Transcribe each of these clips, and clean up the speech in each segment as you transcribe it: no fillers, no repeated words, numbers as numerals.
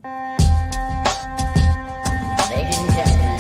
Ladies and gentlemen,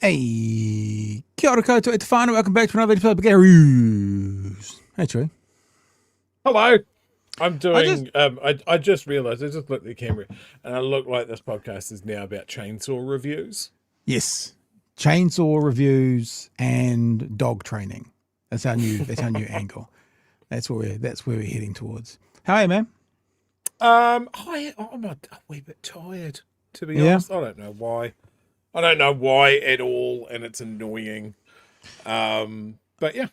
Hey, kia ora koutou e te whānau. Welcome back to another episode of Garus. Hey, Troy. Hello. I'm doing, I just realised, I just looked at the camera and I look like this podcast is now about chainsaw reviews. Yes, chainsaw reviews and dog training. That's our new angle. That's where we're heading towards. How are you, man? I'm a wee bit tired, to be honest. I don't know why. I don't know why at all, and it's annoying. But yeah,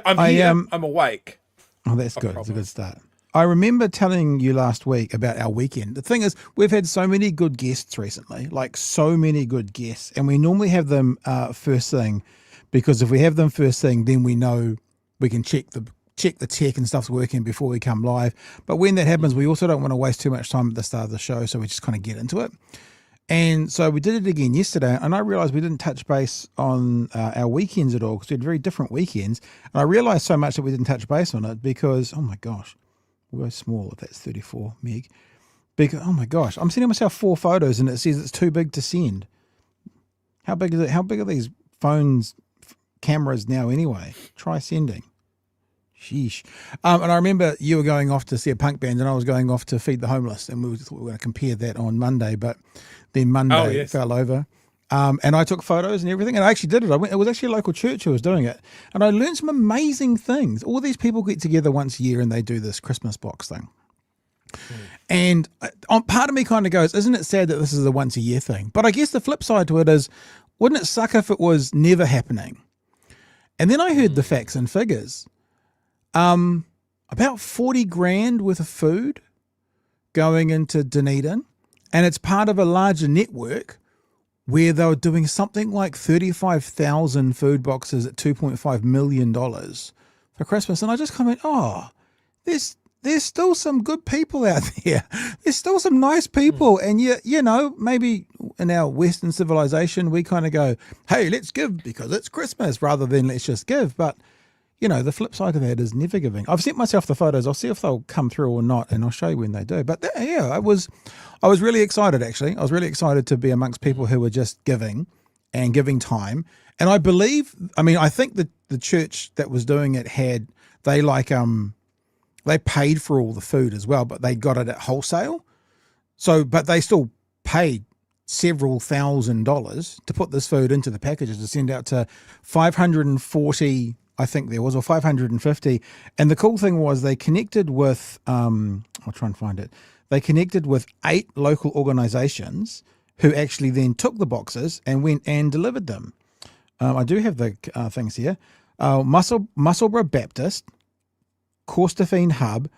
I'm here. I'm awake. Oh, that's good. It's a good start. I remember telling you last week about our weekend. The thing is, we've had so many good guests recently, like so many good guests, and we normally have them first thing, because if we have them first thing, then we know we can check the tech and stuff's working before we come live. But when that happens, we also don't want to waste too much time at the start of the show, so we just kind of get into it. And so we did it again yesterday, and I realized we didn't touch base on our weekends at all, because we had very different weekends. And I realized so much that we didn't touch base on it because, oh my gosh, we'll go small if that's 34 meg. Because, oh my gosh, I'm sending myself 4 photos and it says it's too big to send. How big is it? How big are these phones, cameras now anyway? Try sending. Sheesh. And I remember you were going off to see a punk band and I was going off to feed the homeless, and we thought we were going to compare that on Monday, but then Monday fell over. And I took photos and everything, and I actually did it. It was actually a local church who was doing it, and I learned some amazing things. All these people get together once a year and they do this Christmas box thing. And part of me kind of goes, isn't it sad that this is a once a year thing? But I guess the flip side to it is, wouldn't it suck if it was never happening? And then I heard the facts and figures. About 40 grand worth of food going into Dunedin, and it's part of a larger network where they were doing something like 35,000 food boxes at $2.5 million for Christmas. And I just comment, there's still some good people out there. There's still some nice people. And you know, maybe in our Western civilization, we kind of go, hey, let's give because it's Christmas, rather than let's just give. But you know, the flip side of that is never giving. I've sent myself the photos. I'll see if they'll come through or not, and I'll show you when they do. But I was really excited, actually. I was really excited to be amongst people who were just giving and giving time. And I think that the church that was doing it they paid for all the food as well, but they got it at wholesale. So, but they still paid several $1,000s to put this food into the packages to send out to 540, I think there was, or 550. And the cool thing was they connected with, I'll try and find it. They connected with 8 local organizations who actually then took the boxes and went and delivered them. I do have the things here. Musselburgh Baptist, Corstafine Hub,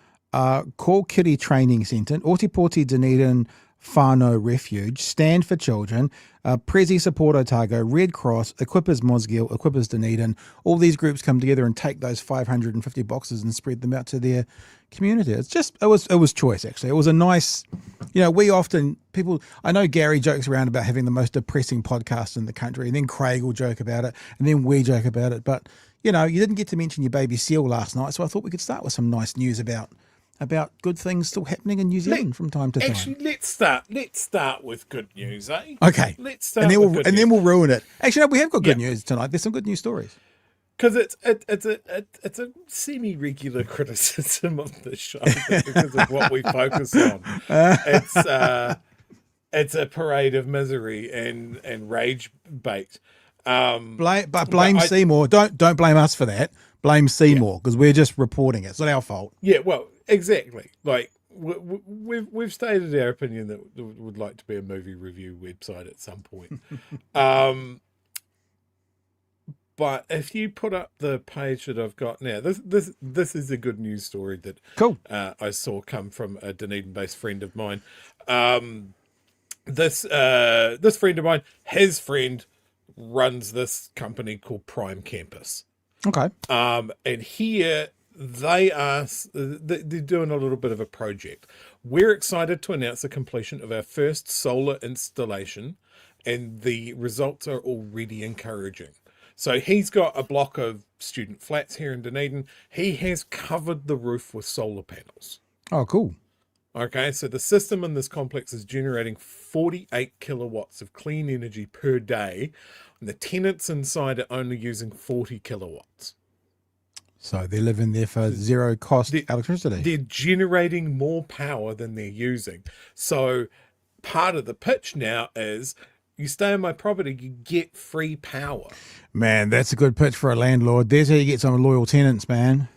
Call Kitty Training Centre, Otipoti Dunedin Whānau Refuge, Stand for Children, Prezi Support Otago, Red Cross, Equippers Mosgiel, Equippers Dunedin. All these groups come together and take those 550 boxes and spread them out to their community. It was choice, actually. It was a nice, I know Gary jokes around about having the most depressing podcast in the country, and then Craig will joke about it, and then we joke about it. But, you didn't get to mention your baby seal last night, so I thought we could start with some nice news about good things still happening in New Zealand from time to time. Actually, let's start with good news, eh? Okay. Let's start then we'll ruin it. Actually, no, we have got good news tonight. There's some good news stories. Because it's a semi-regular criticism of the show because of what we focus on. It's a parade of misery and rage bait. Blame Seymour. Don't blame us for that. Blame Seymour because we're just reporting it. It's not our fault. Yeah, well, exactly. Like we've stated our opinion that there would like to be a movie review website at some point. But if you put up the page that I've got now, this is a good news story that Cool. I saw come from a Dunedin-based friend of mine. This friend of mine, his friend, runs this company called Prime Campus. Okay. And here they're doing a little bit of a project. We're excited to announce the completion of our first solar installation, and the results are already encouraging. So he's got a block of student flats here in Dunedin. He has covered the roof with solar panels. Oh, cool. Okay, so the system in this complex is generating 48 kilowatts of clean energy per day, and the tenants inside are only using 40 kilowatts. So they're living there for zero cost electricity. They're generating more power than they're using. So part of the pitch now is, you stay on my property, you get free power. Man, that's a good pitch for a landlord. There's how you get some loyal tenants, man.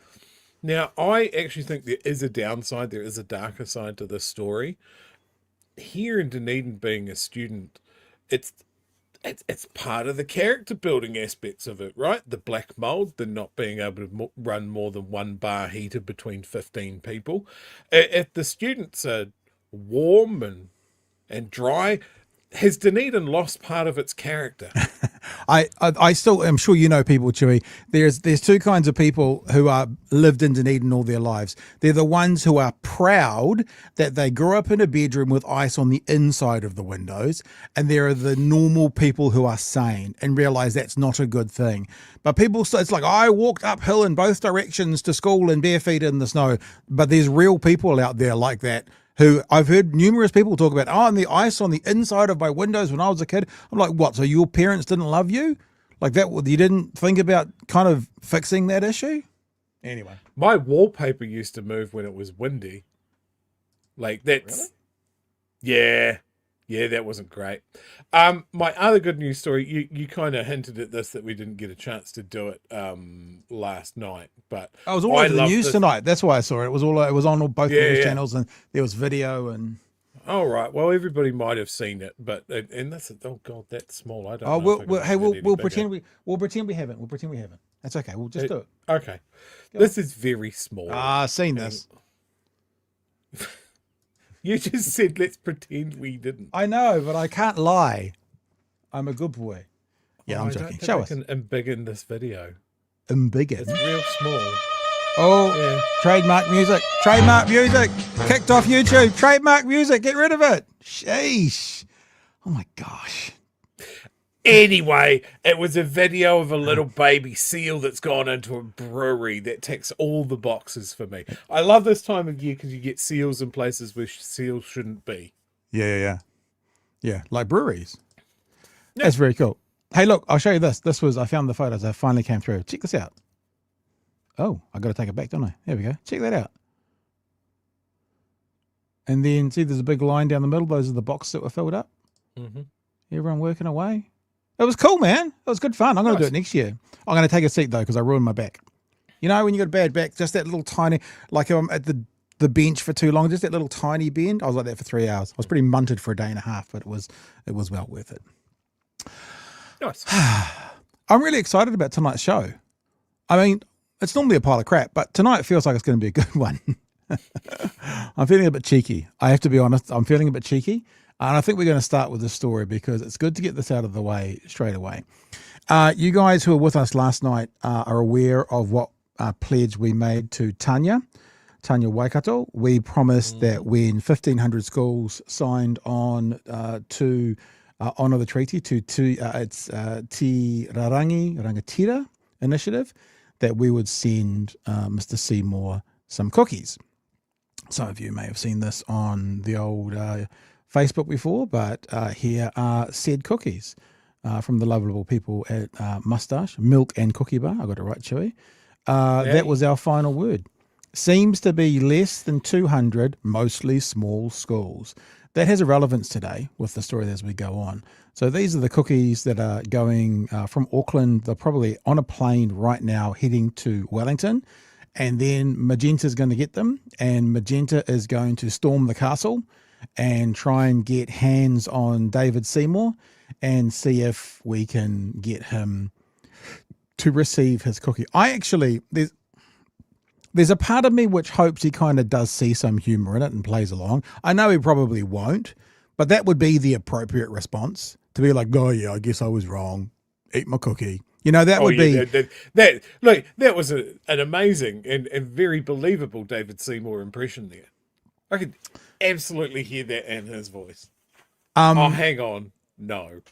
Now, I actually think there is a downside. There is a darker side to this story. Here in Dunedin, being a student, it's part of the character building aspects of it, right? The black mold, the not being able to run more than one bar heater between 15 people. If the students are warm and dry, has Dunedin lost part of its character? I still am sure you know people, Chewy. There's two kinds of people who are lived in Dunedin all their lives. They're the ones who are proud that they grew up in a bedroom with ice on the inside of the windows, and there are the normal people who are sane and realize that's not a good thing. But people, it's like, I walked uphill in both directions to school in bare feet in the snow. But there's real people out there like that, who I've heard numerous people talk about, and the ice on the inside of my windows when I was a kid. I'm like, what? So your parents didn't love you? Like that? You didn't think about kind of fixing that issue? Anyway. My wallpaper used to move when it was windy. Like that's, really? Yeah, that wasn't great. My other good news story, you kind of hinted at this, that we didn't get a chance to do it last night, but I was all over the news tonight. That's why I saw it. It was on both news channels, and there was video and. All right. Well, everybody might have seen it, but and that's, oh god, that's small. I don't. Oh, know we'll pretend we haven't. We'll pretend we haven't. That's okay. We'll just do it. Okay. This is very small. Seen this. You just said, let's pretend we didn't. I know, but I can't lie. I'm a good boy. Yeah, I'm joking. Show us. I can embiggen this video. Embiggen? It's real small. Oh, yeah. Trademark music. Trademark music. Kicked off YouTube. Trademark music. Get rid of it. Sheesh. Oh my gosh. Anyway, it was a video of a little baby seal that's gone into a brewery that ticks all the boxes for me. I love this time of year because you get seals in places where seals shouldn't be. Yeah, like breweries. Yeah. That's very cool. Hey, look, I'll show you this. I found the photos. They finally came through. Check this out. Oh, I got to take it back, don't I? There we go. Check that out. And then, see, there's a big line down the middle. Those are the boxes that were filled up. Mm-hmm. Everyone working away. It was cool, man. It was good fun. I'm going to do it next year. I'm going to take a seat, though, because I ruined my back. You know, when you got a bad back, just that little tiny, like I'm at the bench for too long, just that little tiny bend. I was like that for 3 hours. I was pretty munted for a day and a half, but it was well worth it. Nice. I'm really excited about tonight's show. I mean, it's normally a pile of crap, but tonight feels like it's going to be a good one. I'm feeling a bit cheeky. I have to be honest. I'm feeling a bit cheeky. And I think we're going to start with this story because it's good to get this out of the way straight away. You guys who were with us last night are aware of what pledge we made to Tanya Waikato. We promised that when 1,500 schools signed on to honour the treaty, it's Te Rarangi Rangatira initiative, that we would send Mr. Seymour some cookies. Some of you may have seen this on the old Facebook before, but here are said cookies from the lovable people at Moustache, Milk and Cookie Bar. I got it right, Chewy. That was our final word. Seems to be less than 200, mostly small schools. That has a relevance today with the story as we go on. So these are the cookies that are going from Auckland. They're probably on a plane right now heading to Wellington. And then Magenta is going to get them. And Magenta is going to storm the castle and try and get hands on David Seymour and see if we can get him to receive his cookie. I actually, there's a part of me which hopes he kind of does see some humor in it and plays along. I know he probably won't, but that would be the appropriate response, to be like, oh yeah, I guess I was wrong. Eat my cookie. You know, that would be... That was an amazing and very believable David Seymour impression there. I could absolutely hear that in his voice. Hang on. No.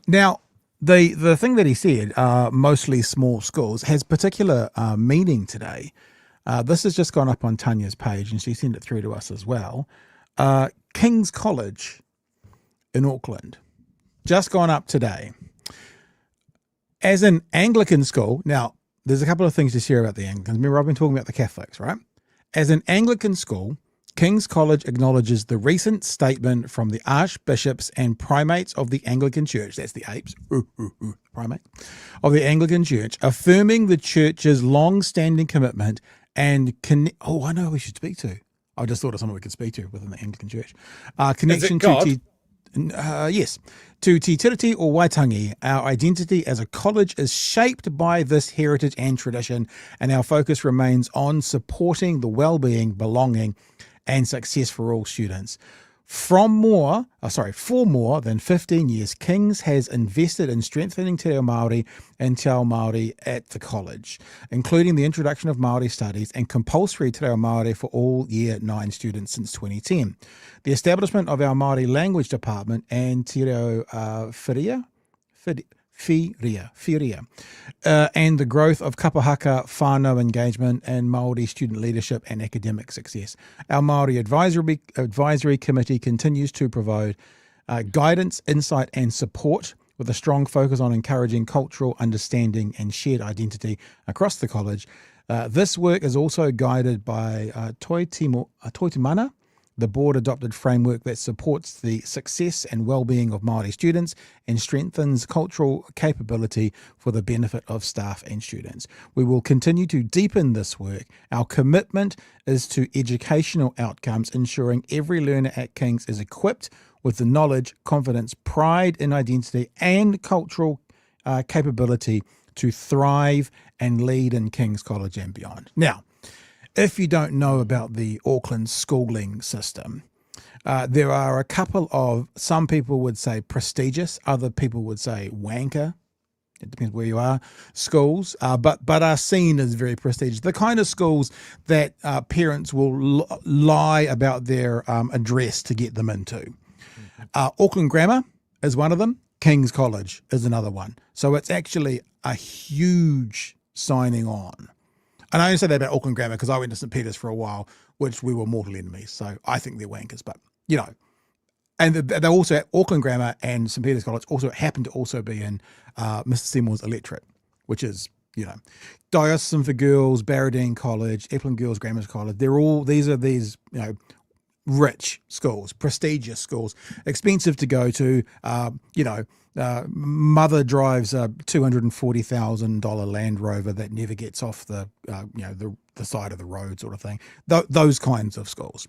Now, the thing that he said, mostly small schools, has particular meaning today. This has just gone up on Tanya's page, and she sent it through to us as well. King's College in Auckland, just gone up today. As an Anglican school, now, there's a couple of things to share about the Anglicans. Remember, I've been talking about the Catholics, right? As an Anglican school, King's College acknowledges the recent statement from the archbishops and primates of the Anglican Church, that's the apes, primate, of the Anglican Church, affirming the church's long-standing commitment and I know who we should speak to. I just thought of someone we could speak to within the Anglican Church. Connection to yes, to Te Tiriti or Waitangi. Our identity as a college is shaped by this heritage and tradition, and our focus remains on supporting the well-being, belonging, and success for all students. For more than 15 years, King's has invested in strengthening Te Reo Māori and Te Ao Māori at the college, including the introduction of Māori studies and compulsory Te Reo Māori for all Year 9 students since 2010. The establishment of our Māori language department and Te Reo Whiria, and the growth of kapahaka whānau engagement and Māori student leadership and academic success. Our Māori Advisory Committee continues to provide guidance, insight and support with a strong focus on encouraging cultural understanding and shared identity across the college. This work is also guided by Toi Te Mana, the board-adopted framework that supports the success and well-being of Māori students and strengthens cultural capability for the benefit of staff and students. We will continue to deepen this work. Our commitment is to educational outcomes, ensuring every learner at King's is equipped with the knowledge, confidence, pride in identity, and cultural capability to thrive and lead in King's College and beyond. Now, if you don't know about the Auckland schooling system, there are a couple of, some people would say prestigious, other people would say wanker, it depends where you are, schools, but are seen as very prestigious. The kind of schools that parents will lie about their address to get them into. Auckland Grammar is one of them. King's College is another one. So it's actually a huge signing on. And I only say that about Auckland Grammar because I went to St. Peter's for a while, which we were mortal enemies. So I think they're wankers, but you know. And they also, Auckland Grammar and St. Peter's College also happen to also be in Mr. Seymour's electorate, which is, you know, Diocesan for Girls, Barradine College, Epplin Girls Grammar College. These are you know, rich schools, prestigious schools, expensive to go to, you know, mother drives a $240,000 Land Rover that never gets off the you know, the side of the road sort of thing. Those kinds of schools.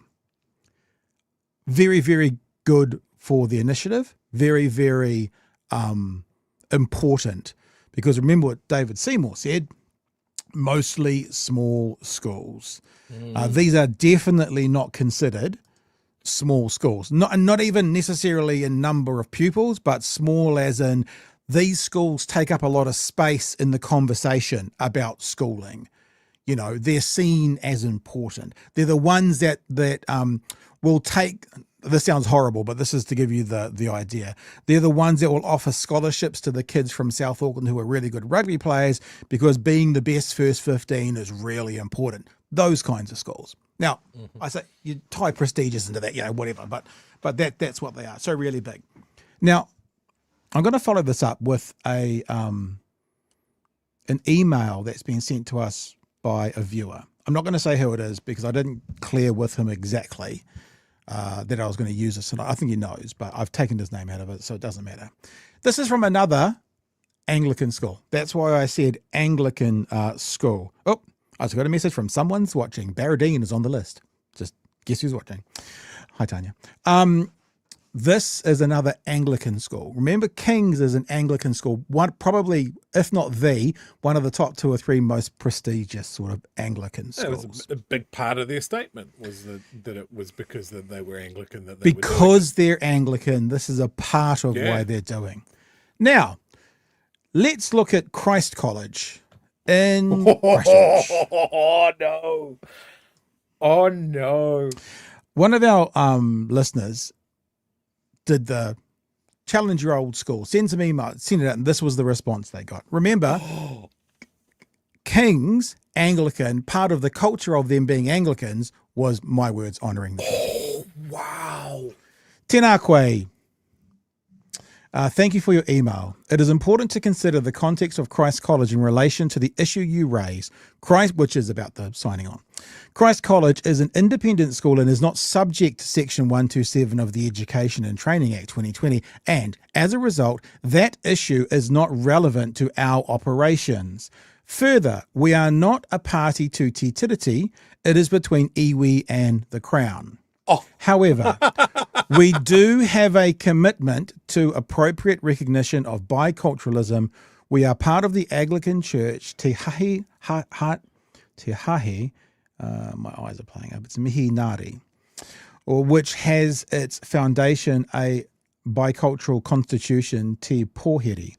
Very, very good for the initiative. Very, very important, because remember what David Seymour said, mostly small schools. These are definitely not considered small schools, not even necessarily in number of pupils, but small as in these schools take up a lot of space in the conversation about schooling. You know, they're seen as important. They're the ones that will take, this sounds horrible, but this is to give you the idea. They're the ones that will offer scholarships to the kids from South Auckland who are really good rugby players because being the best first 15 is really important. Those kinds of schools. Now, I say you tie prestigious into that, you know, whatever, but that's what they are. So really big. Now, I'm going to follow this up with an email that's been sent to us by a viewer. I'm not going to say who it is because I didn't clear with him exactly that I was going to use this. And I think he knows, but I've taken his name out of it, so it doesn't matter. This is from another Anglican school. That's why I said Anglican school. Oh, I just got a message from someone's watching. Barradine is on the list. Just guess who's watching. Hi, Tanya. This is another Anglican school. Remember, King's is an Anglican school, one probably, if not one of the top 2 or 3 most prestigious sort of Anglican schools. That was a big part of their statement, was that it was because that they were Anglican that they're Anglican. This is a part of why they're doing. Now, let's look at Christ College in Christchurch. Oh no! Oh no! One of our listeners did the challenge your old school, send some email, send it out, and this was the response they got. Remember, King's Anglican, part of the culture of them being Anglicans was, my words, honouring them. Oh, wow. Tēnā koe. Thank you for your email. It is important to consider the context of Christ College in relation to the issue you raise, which is about the signing on. Christ College is an independent school and is not subject to Section 127 of the Education and Training Act 2020, and as a result, that issue is not relevant to our operations. Further, we are not a party to Te Tiriti. It is between iwi and the Crown. Oh. However, we do have a commitment to appropriate recognition of biculturalism. We are part of the Anglican Church, Te Hahi, my eyes are playing up, it's Mihi Ngāti, which has its foundation a bicultural constitution, Te Pōheri.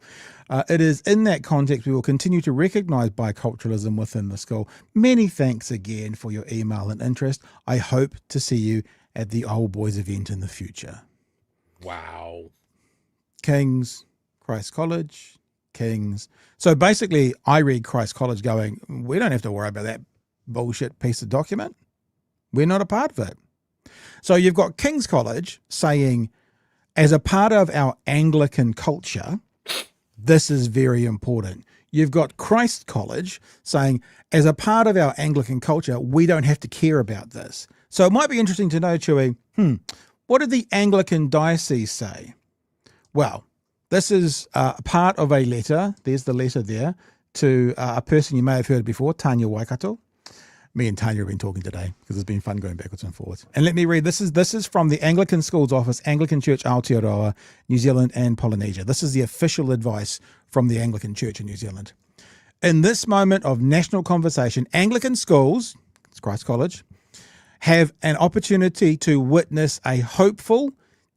It is in that context we will continue to recognise biculturalism within the school. Many thanks again for your email and interest. I hope to see you at the Old Boys event in the future. Wow. King's, Christ College, King's. So basically, I read Christ College going, we don't have to worry about that bullshit piece of document. We're not a part of it. So you've got King's College saying, as a part of our Anglican culture, this is very important. You've got Christ College saying, as a part of our Anglican culture, we don't have to care about this. So it might be interesting to know, Chewy, what did the Anglican diocese say? Well, this is part of a letter, there's the letter there, to a person you may have heard before, Tanya Waikato. Me and Tanya have been talking today because it's been fun going backwards and forwards. And let me read, this is from the Anglican Schools Office, Anglican Church Aotearoa, New Zealand and Polynesia. This is the official advice from the Anglican Church in New Zealand. In this moment of national conversation, Anglican schools, it's Christ College, have an opportunity to witness a hopeful,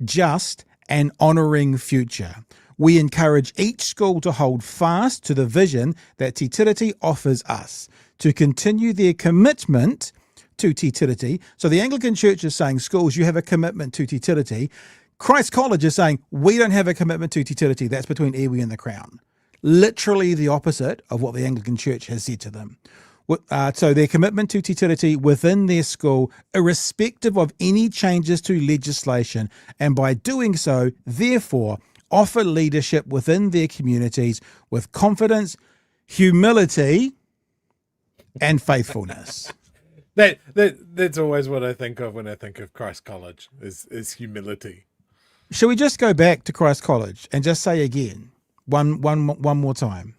just and honouring future. We encourage each school to hold fast to the vision that Te Tiriti offers us, to continue their commitment to Te Tiriti. So the Anglican Church is saying, schools, you have a commitment to Te Tiriti. Christ College is saying, we don't have a commitment to Te Tiriti. That's between iwi and the Crown. Literally the opposite of what the Anglican Church has said to them. So their commitment to Te Tiriti within their school, irrespective of any changes to legislation, and by doing so, therefore, offer leadership within their communities with confidence, humility, and faithfulness. That's always what I think of when I think of Christ College, is humility. Shall we just go back to Christ College and just say again, one more time?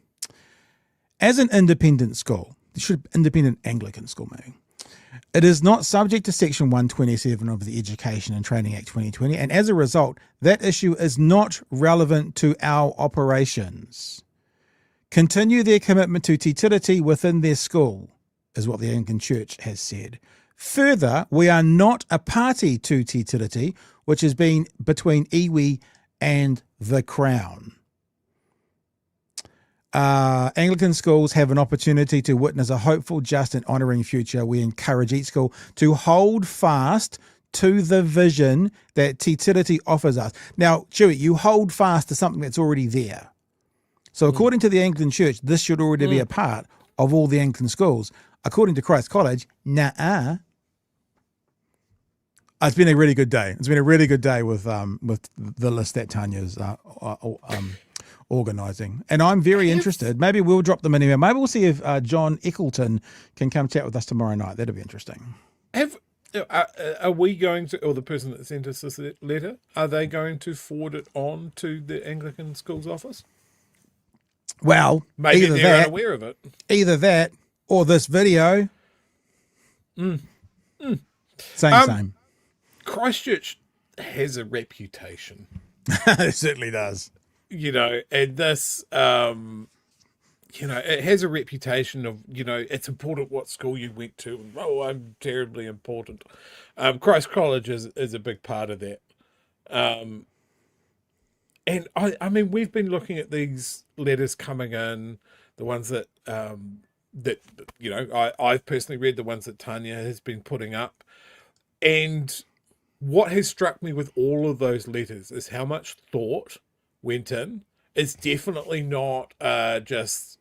As an independent school, independent Anglican school maybe, it is not subject to Section 127 of the Education and Training Act 2020, and as a result, that issue is not relevant to our operations. Continue their commitment to Te Tiriti within their school, is what the Anglican Church has said. Further, we are not a party to Te Tiriti, which has been between iwi and the Crown. Anglican schools have an opportunity to witness a hopeful, just and honouring future. We encourage each school to hold fast to the vision that Te Tiriti offers us. Now, Chewy, you hold fast to something that's already there. So according to the Anglican Church, this should already be a part of all the Anglican schools. According to Christ College, nah. It's been a really good day. It's been a really good day with the list that Tanya's organising. And I'm very interested. Maybe we'll drop them an email. Maybe we'll see if John Eccleton can come chat with us tomorrow night. That'll be interesting. Are we going to, or the person that sent us this letter, are they going to forward it on to the Anglican Schools Office? Well, maybe they're unaware of it. Either that or this video. Same. Christchurch has a reputation. It certainly does. And this, it has a reputation of, it's important what school you went to. And, I'm terribly important. Christ College is a big part of that. And I mean, we've been looking at these letters coming in, the ones that, I've personally read, the ones that Tanya has been putting up. And what has struck me with all of those letters is how much thought went in. It's definitely not just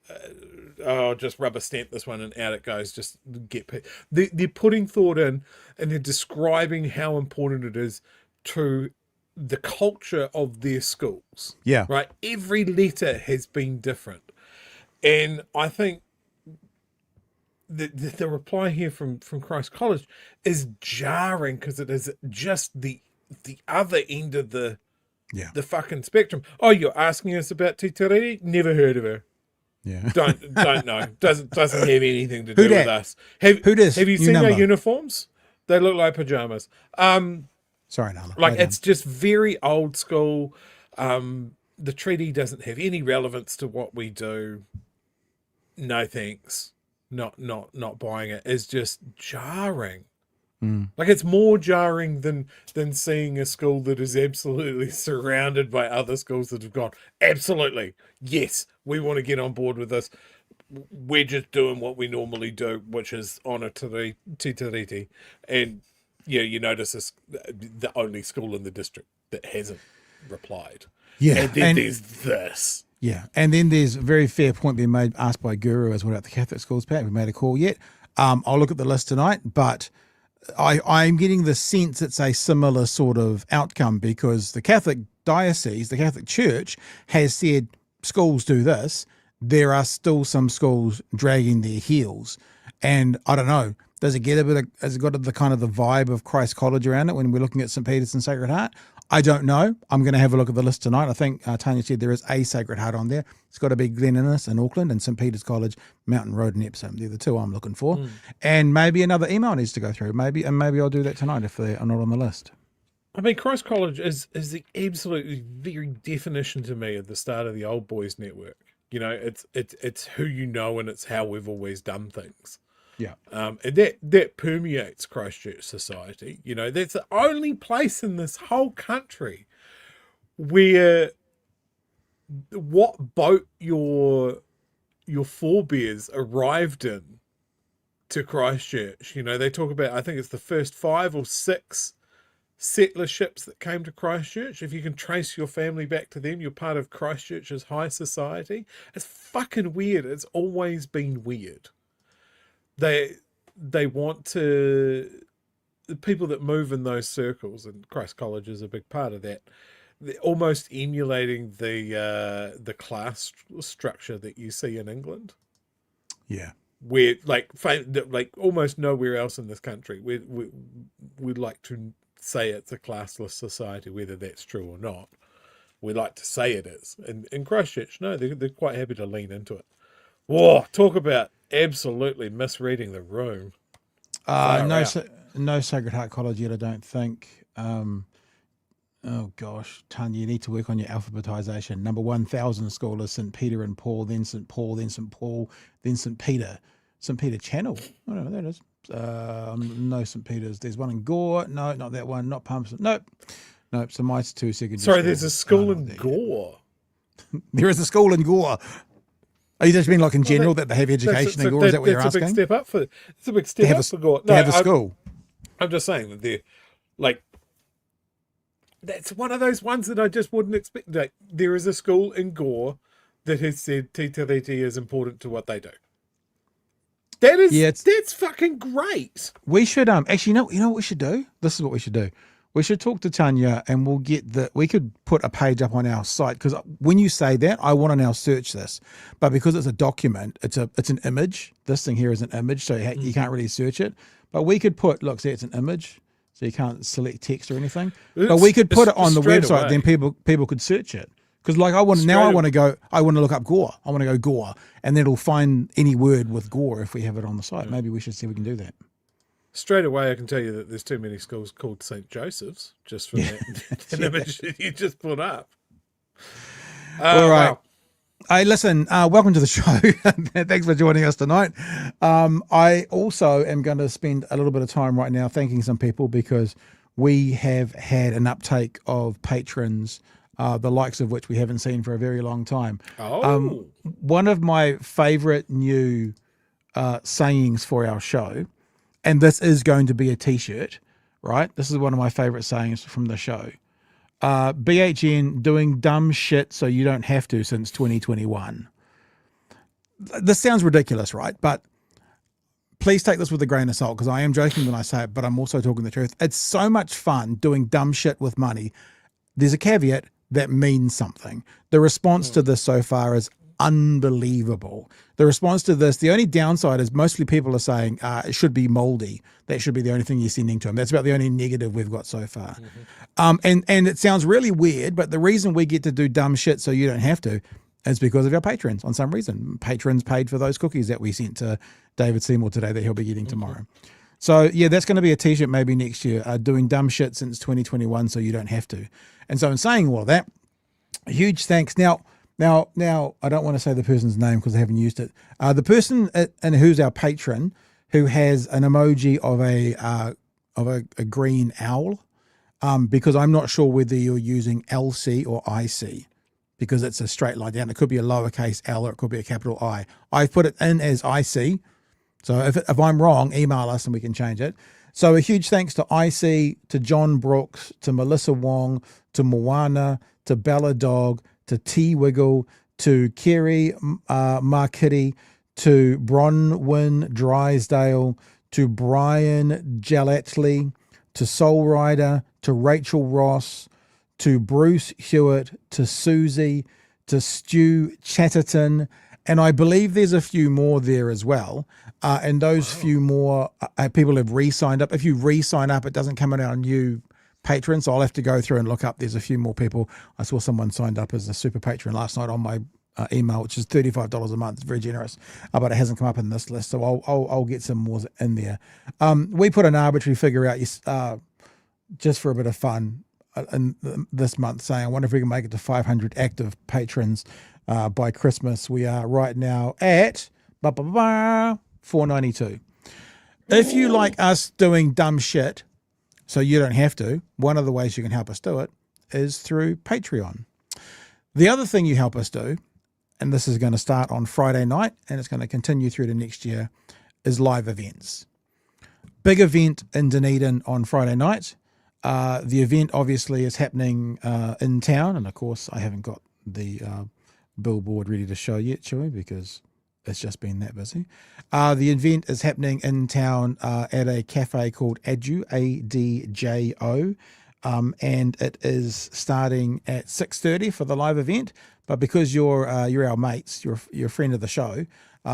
rubber stamp this one and out it goes. Just get paid. They're putting thought in, and they're describing how important it is to the culture of their schools. Yeah. Right. Every letter has been different, and I think the reply here from Christ College is jarring because it is just the other end of the fucking spectrum. Oh, you're asking us about Titariri? Never heard of her. Yeah. Don't know. Doesn't have anything to do with us. Have you seen their uniforms? They look like pajamas. Sorry, Nala. Like, it's just very old school. The treaty doesn't have any relevance to what we do. No thanks. Not buying it is just jarring. Like, it's more jarring than seeing a school that is absolutely surrounded by other schools that have gone, absolutely, yes, we want to get on board with this. We're just doing what we normally do, which is honour to the Titariti. And you notice this, the only school in the district that hasn't replied. Yeah. And then there's this. Yeah. And then there's a very fair point being made, asked by Guru as well about the Catholic schools, Pat. We made a call yet. I'll look at the list tonight, but I'm getting the sense it's a similar sort of outcome because the Catholic diocese, the Catholic Church, has said schools do this. There are still some schools dragging their heels. And I don't know, has it got the kind of the vibe of Christ College around it when we're looking at St. Peter's and Sacred Heart? I don't know. I'm going to have a look at the list tonight. I think Tanya said there is a Sacred Heart on there. It's got to be Glen Innes in Auckland and St. Peter's College, Mountain Road in Epsom. They're the two I'm looking for. And maybe another email needs to go through. Maybe I'll do that tonight if they are not on the list. I mean, Christ College is the absolutely very definition to me of the start of the Old Boys Network. It's who you know, and it's how we've always done things. Yeah. And that permeates Christchurch society. That's the only place in this whole country where what boat your forebears arrived in to Christchurch. They talk about, I think it's the first 5 or 6 settler ships that came to Christchurch. If you can trace your family back to them, you're part of Christchurch's high society. It's fucking weird. It's always been weird. They want to, the people that move in those circles, and Christ College is a big part of that, they're almost emulating the class structure that you see in England. Yeah. Where like almost nowhere else in this country, we'd like to say it's a classless society, whether that's true or not. We like to say it is. And in Christchurch, no, they're quite happy to lean into it. Whoa, talk about absolutely misreading the room. No Sacred Heart College yet, I don't think. Oh gosh, Tanya, you need to work on your alphabetization. Number 1,000 school is St. Peter and Paul, then St. Paul, then St. Paul, then St. Peter. St. Peter Channel. I don't know what that is. No St. Peter's. There's one in Gore. No, not that one. Not Palmerston. Nope. So my 2 secondary. Sorry, there's a school in Gore. There is a school in Gore. Are you just mean like in general that they have education in Gore? Is that what you're asking? It's a big step up for Gore. They have a school. I'm just saying that they're like, that's one of those ones that I just wouldn't expect. Like, there is a school in Gore that has said Titariti is important to what they do. That's fucking great. We should actually you know what we should do? This is what we should do. We should talk to Tanya and we could put a page up on our site, because when you say that, I want to now search this. But because it's a document, it's an image. This thing here is an image, so you can't really search it. But we could put, look, see, it's an image, so you can't select text or anything. But we could put it on the website, away. Then people could search it. Because like I want to look up Gore. I want to go Gore, and then it'll find any word with Gore if we have it on the site. Maybe we should see if we can do that. Straight away, I can tell you that there's too many schools called St. Joseph's, just for that image that you just put up. All right. Wow. Hey, listen, welcome to the show. Thanks for joining us tonight. I also am going to spend a little bit of time right now thanking some people because we have had an uptake of patrons, the likes of which we haven't seen for a very long time. Oh. One of my favorite new sayings for our show, and this is going to be a t-shirt, right? This is one of my favorite sayings from the show. BHN doing dumb shit so you don't have to since 2021. This sounds ridiculous, right? But please take this with a grain of salt because I am joking when I say it, but I'm also talking the truth. It's so much fun doing dumb shit with money. There's a caveat that means something. The response to this so far is unbelievable. The response to this, the only downside is mostly people are saying it should be moldy. That should be the only thing you're sending to them. That's about the only negative we've got so far. And it sounds really weird, but the reason we get to do dumb shit so you don't have to is because of our patrons. On some reason, patrons paid for those cookies that we sent to David Seymour today that he'll be getting tomorrow. So yeah, that's going to be a t-shirt maybe next year, doing dumb shit since 2021 so you don't have to. And so in saying all of that, huge thanks. Now, I don't want to say the person's name because I haven't used it. The person and who's our patron who has an emoji of a green owl, because I'm not sure whether you're using LC or IC because it's a straight line down. It could be a lowercase L or it could be a capital I. I've put it in as IC. So if I'm wrong, email us and we can change it. So a huge thanks to IC, to John Brooks, to Melissa Wong, to Moana, to Bella Dog, to T Wiggle, to Kerry Markitty, to Bronwyn Drysdale, to Brian Gelatley, to Soul Rider, to Rachel Ross, to Bruce Hewitt, to Susie, to Stu Chatterton, and I believe there's a few more there as well. And those few more people have re-signed up. If you re-sign up, it doesn't come in our new patrons, so I'll have to go through and look up. There's a few more people. I saw someone signed up as a super patron last night on my email, which is $35 a month. It's very generous, but it hasn't come up in this list, so I'll get some more in there. We put an arbitrary figure out just for a bit of fun in this month, saying I wonder if we can make it to 500 active patrons by Christmas. We are right now at $4.92. If you like us doing dumb shit so you don't have to, one of the ways you can help us do it is through Patreon. The other thing you help us do, and this is going to start on Friday night and it's going to continue through to next year, is live events. Big event in Dunedin on Friday night. The event obviously is happening in town, and of course I haven't got the billboard ready to show yet, Chewy, because it's just been that busy. The event is happening in town at a cafe called Adjo, ADJO, and it is starting at 6:30 for the live event. But because you're our mates, you're a friend of the show,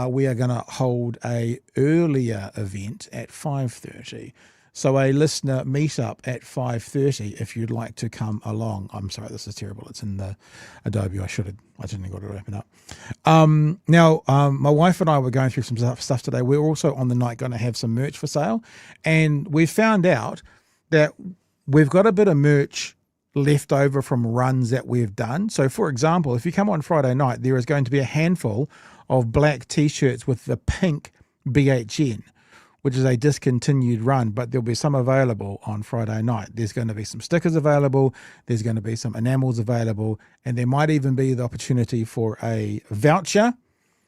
we are going to hold a earlier event at 5:30. So a listener meetup at 5:30 if you'd like to come along. I'm sorry, this is terrible. It's in the Adobe. I didn't have got it open up. Now, my wife and I were going through some stuff today. We're also on the night going to have some merch for sale. And we found out that we've got a bit of merch left over from runs that we've done. So for example, if you come on Friday night, there is going to be a handful of black t-shirts with the pink BHN, which is a discontinued run, but there'll be some available on Friday night. There's going to be some stickers available, there's going to be some enamels available, and there might even be the opportunity for a voucher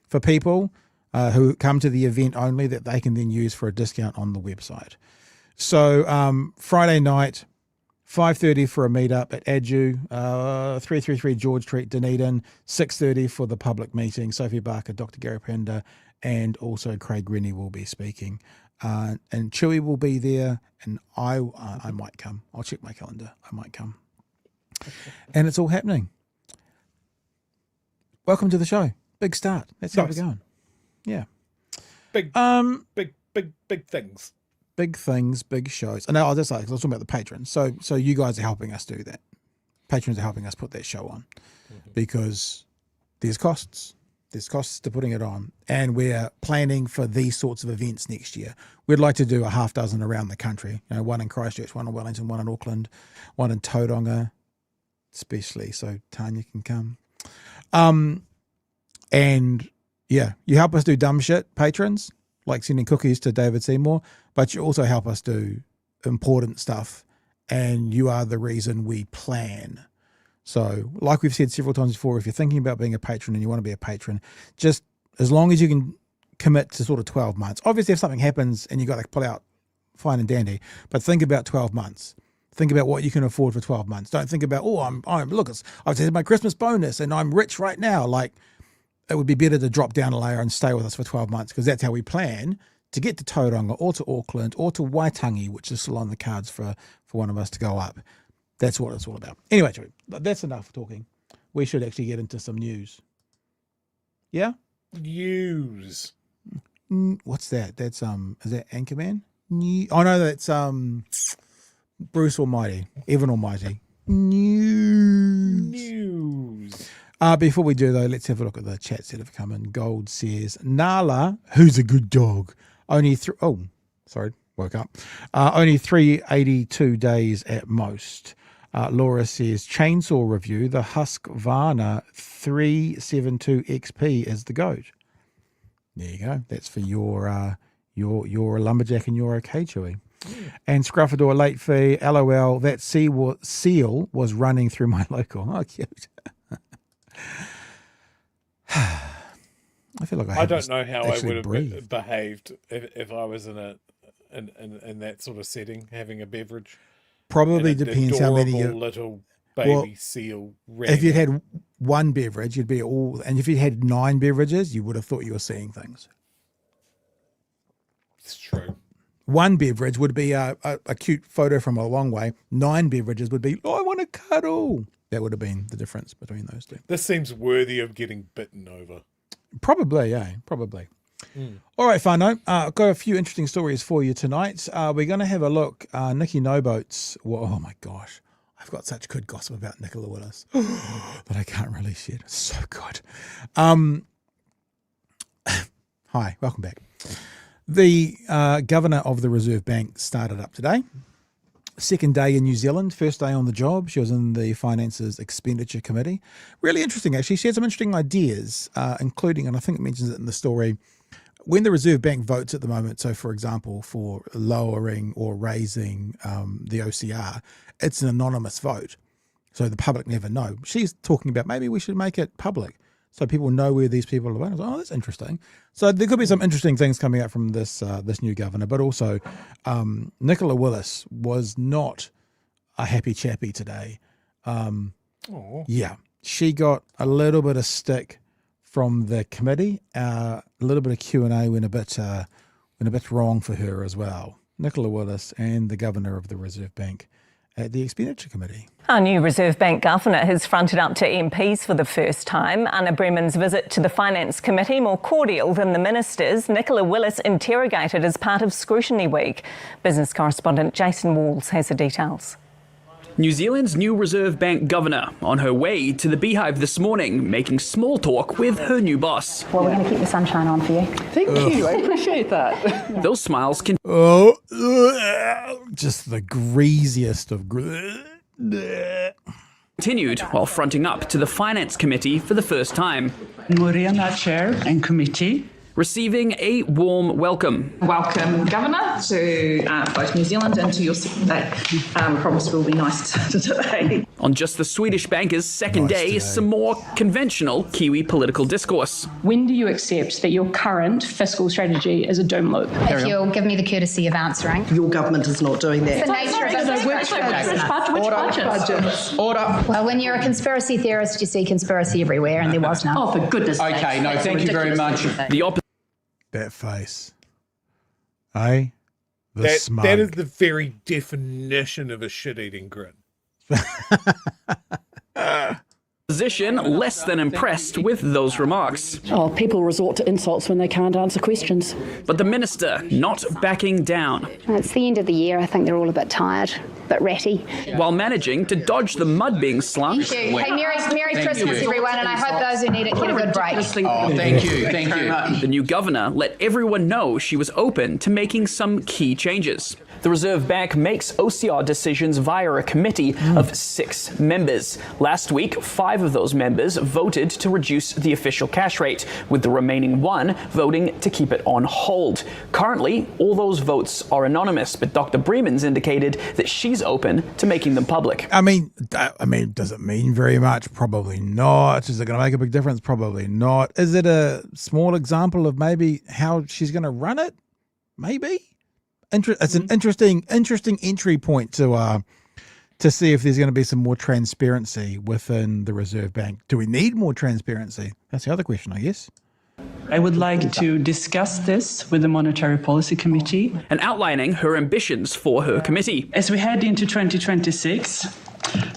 for people who come to the event only that they can then use for a discount on the website. So Friday night, 5:30 for a meetup at Adjo, 333 George Street, Dunedin, 6:30 for the public meeting. Sophie Barker, Dr. Gary Pender, and also Craig Rennie will be speaking. And Chewy will be there, and I might come. I'll check my calendar. I might come. Okay. And it's all happening. Welcome to the show. Big start. That's how we're going. Yeah. Big things. Big things, big shows. And I'll just say, because I was talking about the patrons. So you guys are helping us do that. Patrons are helping us put that show on because there's costs. There's costs to putting it on, and we're planning for these sorts of events next year. We'd like to do a half dozen around the country. One in Christchurch, one in Wellington, one in Auckland, one in Tauranga, especially so Tanya can come. And yeah, you help us do dumb shit, patrons, like sending cookies to David Seymour, but you also help us do important stuff, and you are the reason we plan. So, like we've said several times before, if you're thinking about being a patron and you want to be a patron, just as long as you can commit to sort of 12 months. Obviously, if something happens and you got to pull out, fine and dandy, but think about 12 months. Think about what you can afford for 12 months. Don't think about, I've had my Christmas bonus and I'm rich right now. Like, it would be better to drop down a layer and stay with us for 12 months, because that's how we plan to get to Tauranga or to Auckland or to Waitangi, which is still on the cards for one of us to go up. That's what it's all about. Anyway, that's enough talking. We should actually get into some news. Yeah? News. What's that? That's is that Anchorman? Oh no, that's Bruce Almighty, Evan Almighty. News. Before we do though, let's have a look at the chats that have come in. Gold says Nala, who's a good dog. Only 382 days at most. Laura says Chainsaw Review, the Husqvarna 372 XP is the GOAT. There you go. That's for your lumberjack and your okay, Chewy. And Scruffador late fee, LOL, that seal was running through my local. Oh, cute. I feel like I don't know how I would have behaved if I was in that sort of setting, having a beverage. Probably depends how many little baby seal. If you'd had one beverage, you'd be all, and if you had 9 beverages, you would have thought you were seeing things. It's true. One beverage would be a cute photo from a long way. 9 beverages would be, I want to cuddle. That would have been the difference between those two. This seems worthy of getting bitten over. Probably, yeah, probably. All right, Whānau, I've got a few interesting stories for you tonight. We're going to have a look. Nikki Noboats. Oh, my gosh. I've got such good gossip about Nicola Willis that I can't release yet. It's so good. Hi, welcome back. The governor of the Reserve Bank started up today. Second day in New Zealand, first day on the job. She was in the Finances Expenditure Committee. Really interesting, actually. She had some interesting ideas, including, and I think it mentions it in the story, when the Reserve Bank votes at the moment, so for example, for lowering or raising the OCR, it's an anonymous vote. So the public never know. She's talking about maybe we should make it public so people know where these people are voting. I was like, oh, that's interesting. So there could be some interesting things coming out from this new governor, but also Nicola Willis was not a happy chappy today. Yeah, she got a little bit of stick from the committee. A little bit of Q&A went a bit wrong for her as well. Nicola Willis and the governor of the Reserve Bank at the Expenditure Committee. Our new Reserve Bank governor has fronted up to MPs for the first time. Anna Bremen's visit to the Finance Committee more cordial than the ministers. Nicola Willis interrogated as part of Scrutiny Week. Business correspondent Jason Walls has the details. New Zealand's new Reserve Bank governor on her way to the Beehive this morning, making small talk with her new boss. Well, we're going to keep the sunshine on for you. Thank you, I appreciate that. Those smiles can Just the greasiest of continued while fronting up to the Finance Committee for the first time. Morena Chair and Committee. Receiving a warm welcome. Welcome, Governor, to both New Zealand and to your second day. Promise will be nice today. On just the Swedish banker's second day, some more conventional Kiwi political discourse. When do you accept that your current fiscal strategy is a doom loop? If you'll give me the courtesy of answering. Your government is not doing that. The nature of Which budget? Order. Well, when you're a conspiracy theorist, you see conspiracy everywhere, and there was none. Oh, for goodness sake. Okay, no, thank you very much. The opposite. that face. The smug. That is the very definition of a shit-eating grin. Opposition less than impressed with those remarks. Oh, people resort to insults when they can't answer questions. But the minister not backing down. It's the end of the year. I think they're all a bit tired, a bit ratty. While managing to dodge the mud being slung. Hey, Merry Christmas, everyone, and I hope those who need it get a good break. Oh, thank you. Thank you. The new governor let everyone know she was open to making some key changes. The Reserve Bank makes OCR decisions via a committee of 6 members. Last week, 5 of those members voted to reduce the official cash rate, with the remaining 1 voting to keep it on hold. Currently, all those votes are anonymous, but Dr. Breeman's indicated that she's open to making them public. I mean, does it mean very much? Probably not. Is it going to make a big difference? Probably not. Is it a small example of maybe how she's going to run it? Maybe. It's an interesting entry point to see if there's going to be some more transparency within the Reserve Bank. Do we need more transparency? That's the other question, I guess. I would like to discuss this with the Monetary Policy Committee. And outlining her ambitions for her committee. As we head into 2026,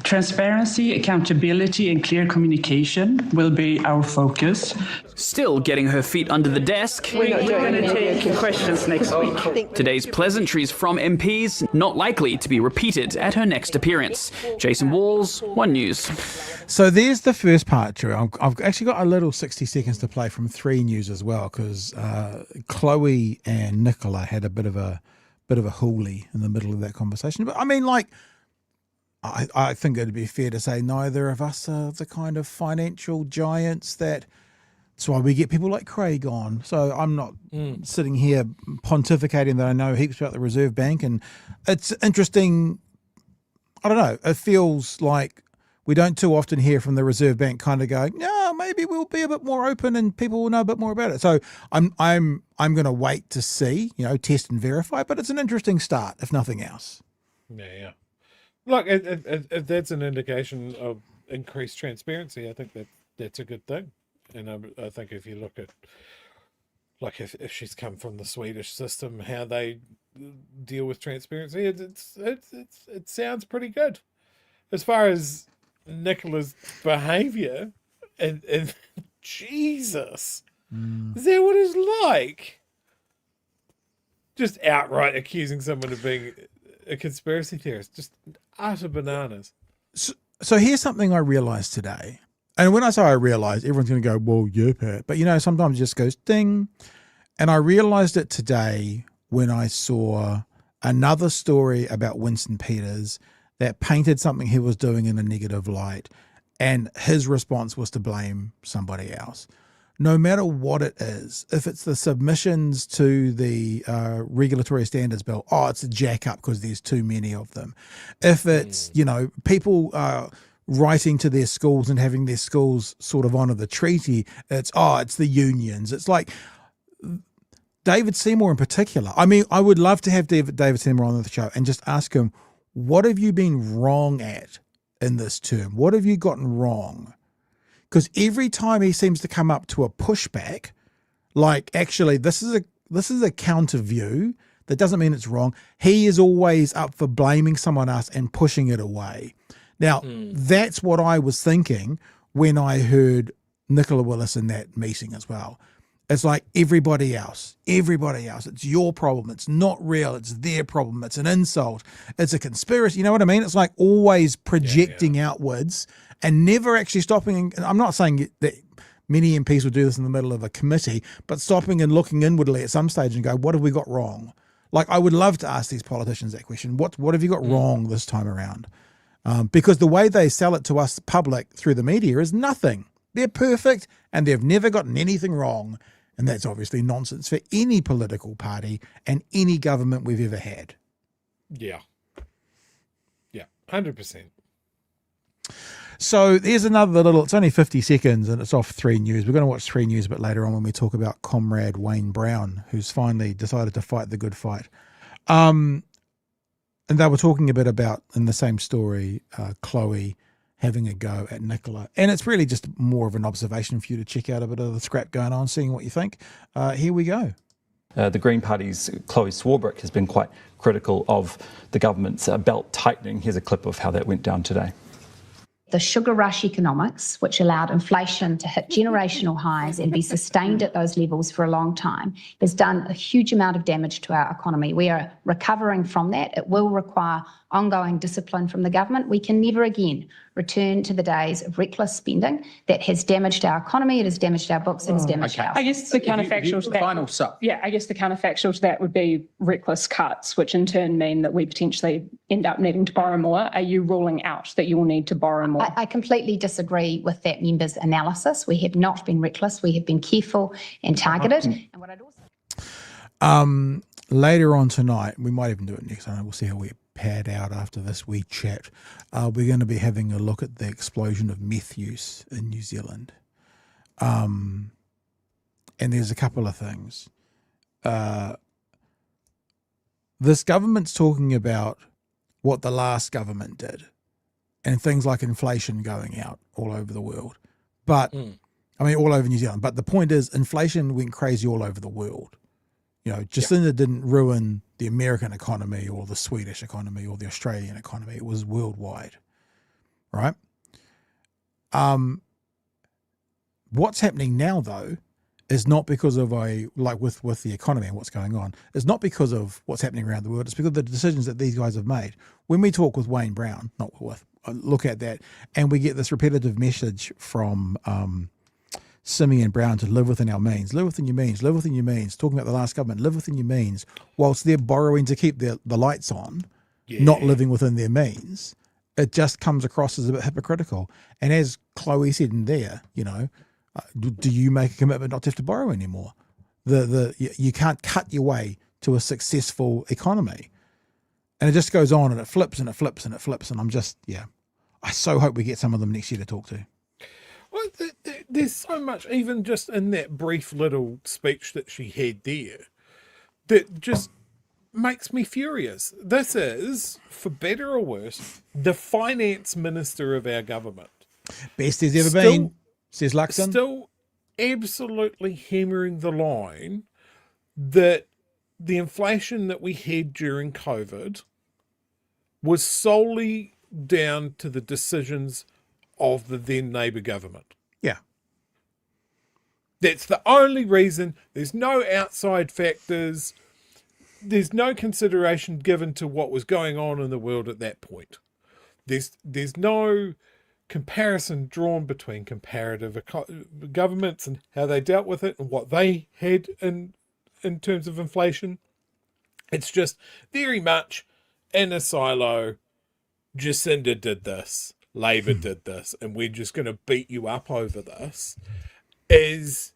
transparency, accountability, and clear communication will be our focus. Still getting her feet under the desk. We're going to take questions next week. Today's pleasantries from MPs not likely to be repeated at her next appearance. Jason Walls, One News. So there's the first part, Drew. I've actually got a little 60 seconds to play from 3 News as well, because Chloe and Nicola had a bit of a hoolie in the middle of that conversation. But I mean, like, I think it'd be fair to say neither of us are the kind of financial giants that's why we get people like Craig on. So I'm not sitting here pontificating that I know heaps about the Reserve Bank. And it's interesting. I don't know. It feels like we don't too often hear from the Reserve Bank kind of going, no, maybe we'll be a bit more open and people will know a bit more about it. So I'm going to wait to see, test and verify. But it's an interesting start, if nothing else. Yeah. Look, if that's an indication of increased transparency, I think that's a good thing. And I think if you look at, like, if she's come from the Swedish system, how they deal with transparency, it sounds pretty good. As far as Nicola's behaviour, and Jesus, is that what it's like? Just outright accusing someone of being a conspiracy theorist, just utter bananas. So here's something I realised today. And when I say I realised, everyone's going to go, well, yeah, Pat. But, sometimes it just goes ding. And I realised it today when I saw another story about Winston Peters that painted something he was doing in a negative light. And his response was to blame somebody else. No matter what it is, if it's the submissions to the regulatory standards bill, it's a jack up because there's too many of them. If it's, people writing to their schools and having their schools sort of honour the treaty, it's the unions. It's like David Seymour in particular. I mean, I would love to have David Seymour on the show and just ask him, what have you been wrong at in this term? What have you gotten wrong? Because every time he seems to come up to a pushback, like, actually, this is a counter view, that doesn't mean it's wrong. He is always up for blaming someone else and pushing it away. Now, that's what I was thinking when I heard Nicola Willis in that meeting as well. It's like everybody else, it's your problem. It's not real. It's their problem. It's an insult. It's a conspiracy. You know what I mean? It's like always projecting outwards and never actually stopping. And I'm not saying that many MPs would do this in the middle of a committee, but stopping and looking inwardly at some stage and go, what have we got wrong? Like, I would love to ask these politicians that question. What have you got wrong this time around? Because the way they sell it to us, the public, through the media is nothing. They're perfect and they've never gotten anything wrong. And that's obviously nonsense for any political party and any government we've ever had. Yeah. 100%. So there's another it's only 50 seconds and it's off 3 News. We're going to watch 3 News a bit later on when we talk about Comrade Wayne Brown, who's finally decided to fight the good fight. And they were talking a bit about, in the same story, Chloe having a go at Nicola. And it's really just more of an observation for you to check out a bit of the scrap going on, seeing what you think. Here we go. The Green Party's Chloe Swarbrick has been quite critical of the government's belt tightening. Here's a clip of how that went down today. The sugar rush economics, which allowed inflation to hit generational highs and be sustained at those levels for a long time, has done a huge amount of damage to our economy. We are recovering from that. It will require ongoing discipline from the government. We can never again return to the days of reckless spending that has damaged our economy, it has damaged our books, it has damaged our... I guess the counterfactual to that... Final sup. Yeah, I guess the counterfactual to that would be reckless cuts, which in turn mean that we potentially end up needing to borrow more. Are you ruling out that you will need to borrow more? I completely disagree with that member's analysis. We have not been reckless. We have been careful and targeted. And what I'd also... Later on tonight, we might even do it next time. We'll see how we pad out after this wee chat. We're going to be having a look at the explosion of meth use in New Zealand. And there's a couple of things. This government's talking about what the last government did and things like inflation going out all over the world. But, I mean, all over New Zealand. But the point is, inflation went crazy all over the world. You know, Jacinda didn't ruin the American economy or the Swedish economy or the Australian economy. It was worldwide, right? What's happening now, though, is not because of with the economy and what's going on. It's not because of what's happening around the world. It's because of the decisions that these guys have made. When we talk with Wayne Brown, look at that, and we get this repetitive message from Simeon Brown to live within our means, live within your means, live within your means, talking about the last government, live within your means, whilst they're borrowing to keep the lights on, not living within their means. It just comes across as a bit hypocritical. And as Chloe said in there, you know, do you make a commitment not to have to borrow anymore? You can't cut your way to a successful economy. And it just goes on and it flips and it flips and it flips. And I'm just, I so hope we get some of them next year to talk to. Well, there's so much, even just in that brief little speech that she had there, that just makes me furious. This is, for better or worse, the finance minister of our government. Best he's ever been, says Luxon. Still absolutely hammering the line that the inflation that we had during COVID was solely down to the decisions of the then Labour government. Yeah. That's the only reason. There's no outside factors. There's no consideration given to what was going on in the world at that point. There's no comparison drawn between comparative governments and how they dealt with it and what they had in terms of inflation. It's just very much in a silo. Jacinda did this. Labour did this, and we're just going to beat you up over this. It's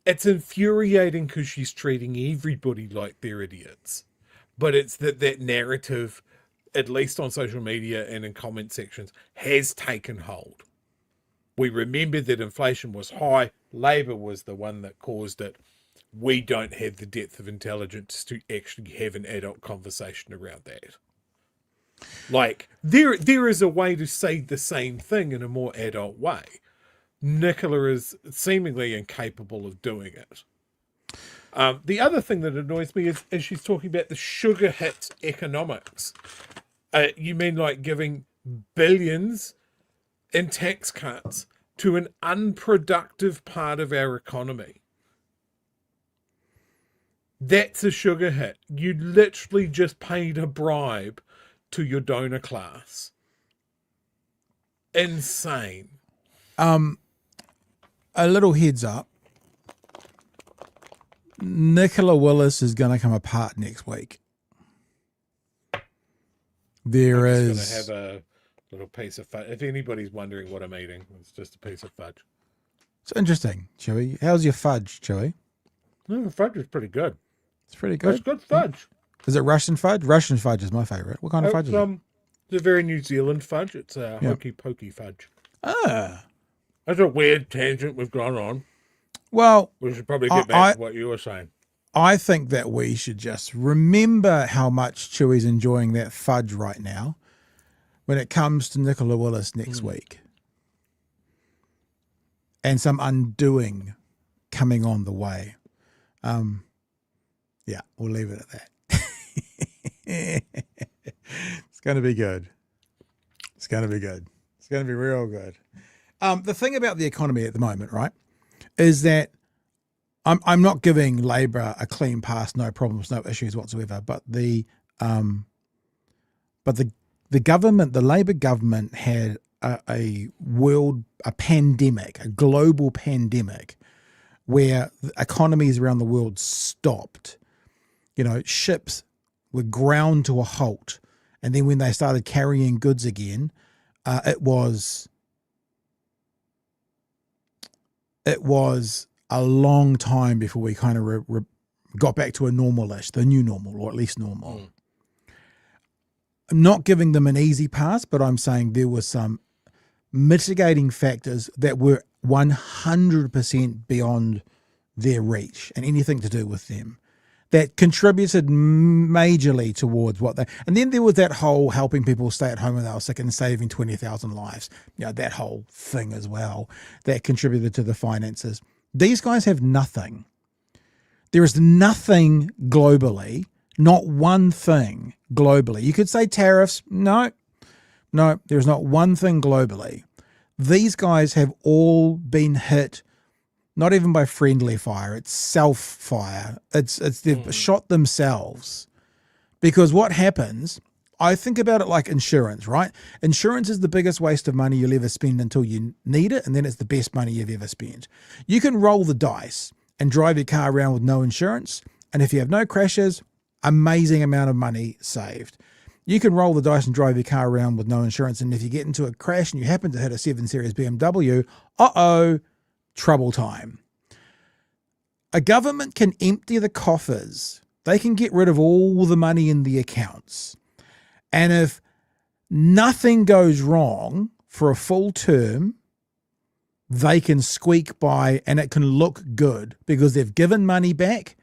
infuriating because she's treating everybody like they're idiots. But it's that narrative, at least on social media and in comment sections, has taken hold. We remember that inflation was high. Labour was the one that caused it. We don't have the depth of intelligence to actually have an adult conversation around that. Like, there is a way to say the same thing in a more adult way. Nicola is seemingly incapable of doing it. The other thing that annoys me is she's talking about the sugar hit economics. You mean like giving billions in tax cuts to an unproductive part of our economy? That's a sugar hit. You literally just paid a bribe to your donor class. Insane. A little heads up. Nicola Willis is going to come apart next week. There is going to have a little piece of fudge. If anybody's wondering what I'm eating, it's just a piece of fudge. It's interesting, Chewy. How's your fudge, Chewy? No, the fudge is pretty good. It's pretty good. It's good fudge. Is it Russian fudge? Russian fudge is my favourite. What kind of fudge is it? It's a very New Zealand fudge. It's a hokey pokey fudge. Ah. That's a weird tangent we've gone on. Well, we should probably get back to what you were saying. I think that we should just remember how much Chewy's enjoying that fudge right now when it comes to Nicola Willis next week. And some undoing coming on the way. Yeah, we'll leave it at that. It's going to be good. It's going to be good. It's going to be real good. The thing about the economy at the moment, right, is that I'm not giving Labor a clean pass, no problems, no issues whatsoever. But the government, the Labor government, had a pandemic, a global pandemic, where economies around the world stopped. You know, ships were ground to a halt, and then when they started carrying goods again, it was a long time before we kind of got back to a normal-ish, the new normal, or at least normal. I'm not giving them an easy pass, but I'm saying there were some mitigating factors that were 100% beyond their reach and anything to do with them that contributed majorly towards what they... And then there was that whole helping people stay at home when they were sick and saving 20,000 lives. You know, that whole thing as well that contributed to the finances. These guys have nothing. There is nothing globally, not one thing globally. You could say tariffs. No, there's not one thing globally. These guys have all been hit, not even by friendly fire, it's self-fire. They've shot themselves. Because what happens, I think about it like insurance, right? Insurance is the biggest waste of money you'll ever spend until you need it, and then it's the best money you've ever spent. You can roll the dice and drive your car around with no insurance, and if you have no crashes, amazing amount of money saved. You can roll the dice and drive your car around with no insurance, and if you get into a crash and you happen to hit a 7 Series BMW, trouble time. A government can empty the coffers. They can get rid of all the money in the accounts. And if nothing goes wrong for a full term, they can squeak by and it can look good because they've given money back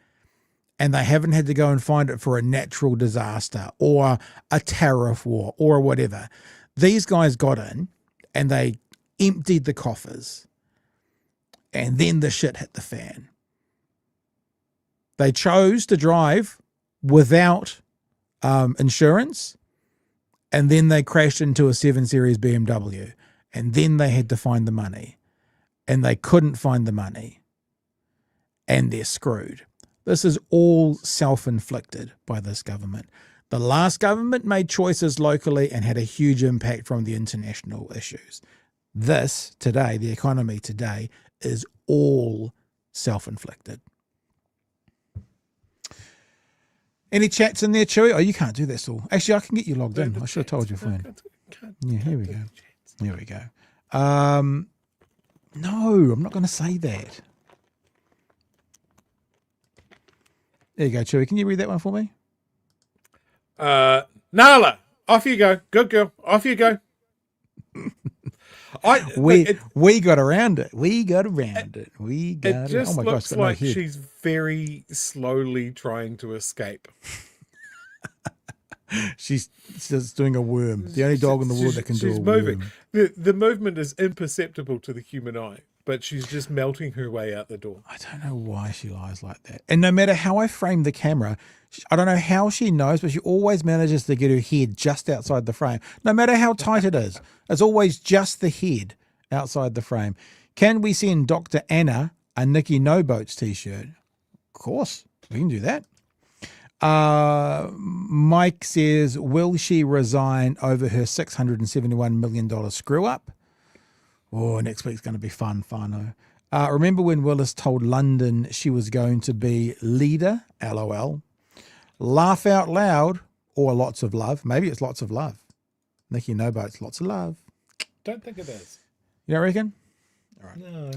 and they haven't had to go and find it for a natural disaster or a tariff war or whatever. These guys got in and they emptied the coffers, and then the shit hit the fan. They chose to drive without insurance, and then they crashed into a 7 Series BMW, and then they had to find the money, and they couldn't find the money, and they're screwed. This is all self-inflicted by this government. The last government made choices locally and had a huge impact from the international issues. This, today, the economy today, is all self-inflicted. Any chats in there, Chewy? Oh, you can't do that still. Actually, I can get you logged in. I should have told you, phone. Yeah, here we go. Here we go. No, I'm not going to say that. There you go, Chewy. Can you read that one for me? Nala, off you go. Good girl. Off you go. We got around it. It just looks like she's very slowly trying to escape. She's just doing a worm. The only dog in the world that can do a moving. worm. The movement is imperceptible to the human eye, but she's just melting her way out the door. I don't know why she lies like that. And no matter how I frame the camera, I don't know how she knows, but she always manages to get her head just outside the frame. No matter how tight it is, it's always just the head outside the frame. Can we send Dr. Anna a Nikki No Boats t-shirt? Of course, we can do that. Mike says, will she resign over her $671 million screw up? Oh, next week's going to be fun, whānau. Remember when Willis told London she was going to be leader? LOL. Laugh out loud or lots of love. Maybe it's lots of love. Nikki No Boats, lots of love. Don't think it is. You don't reckon? All right. No.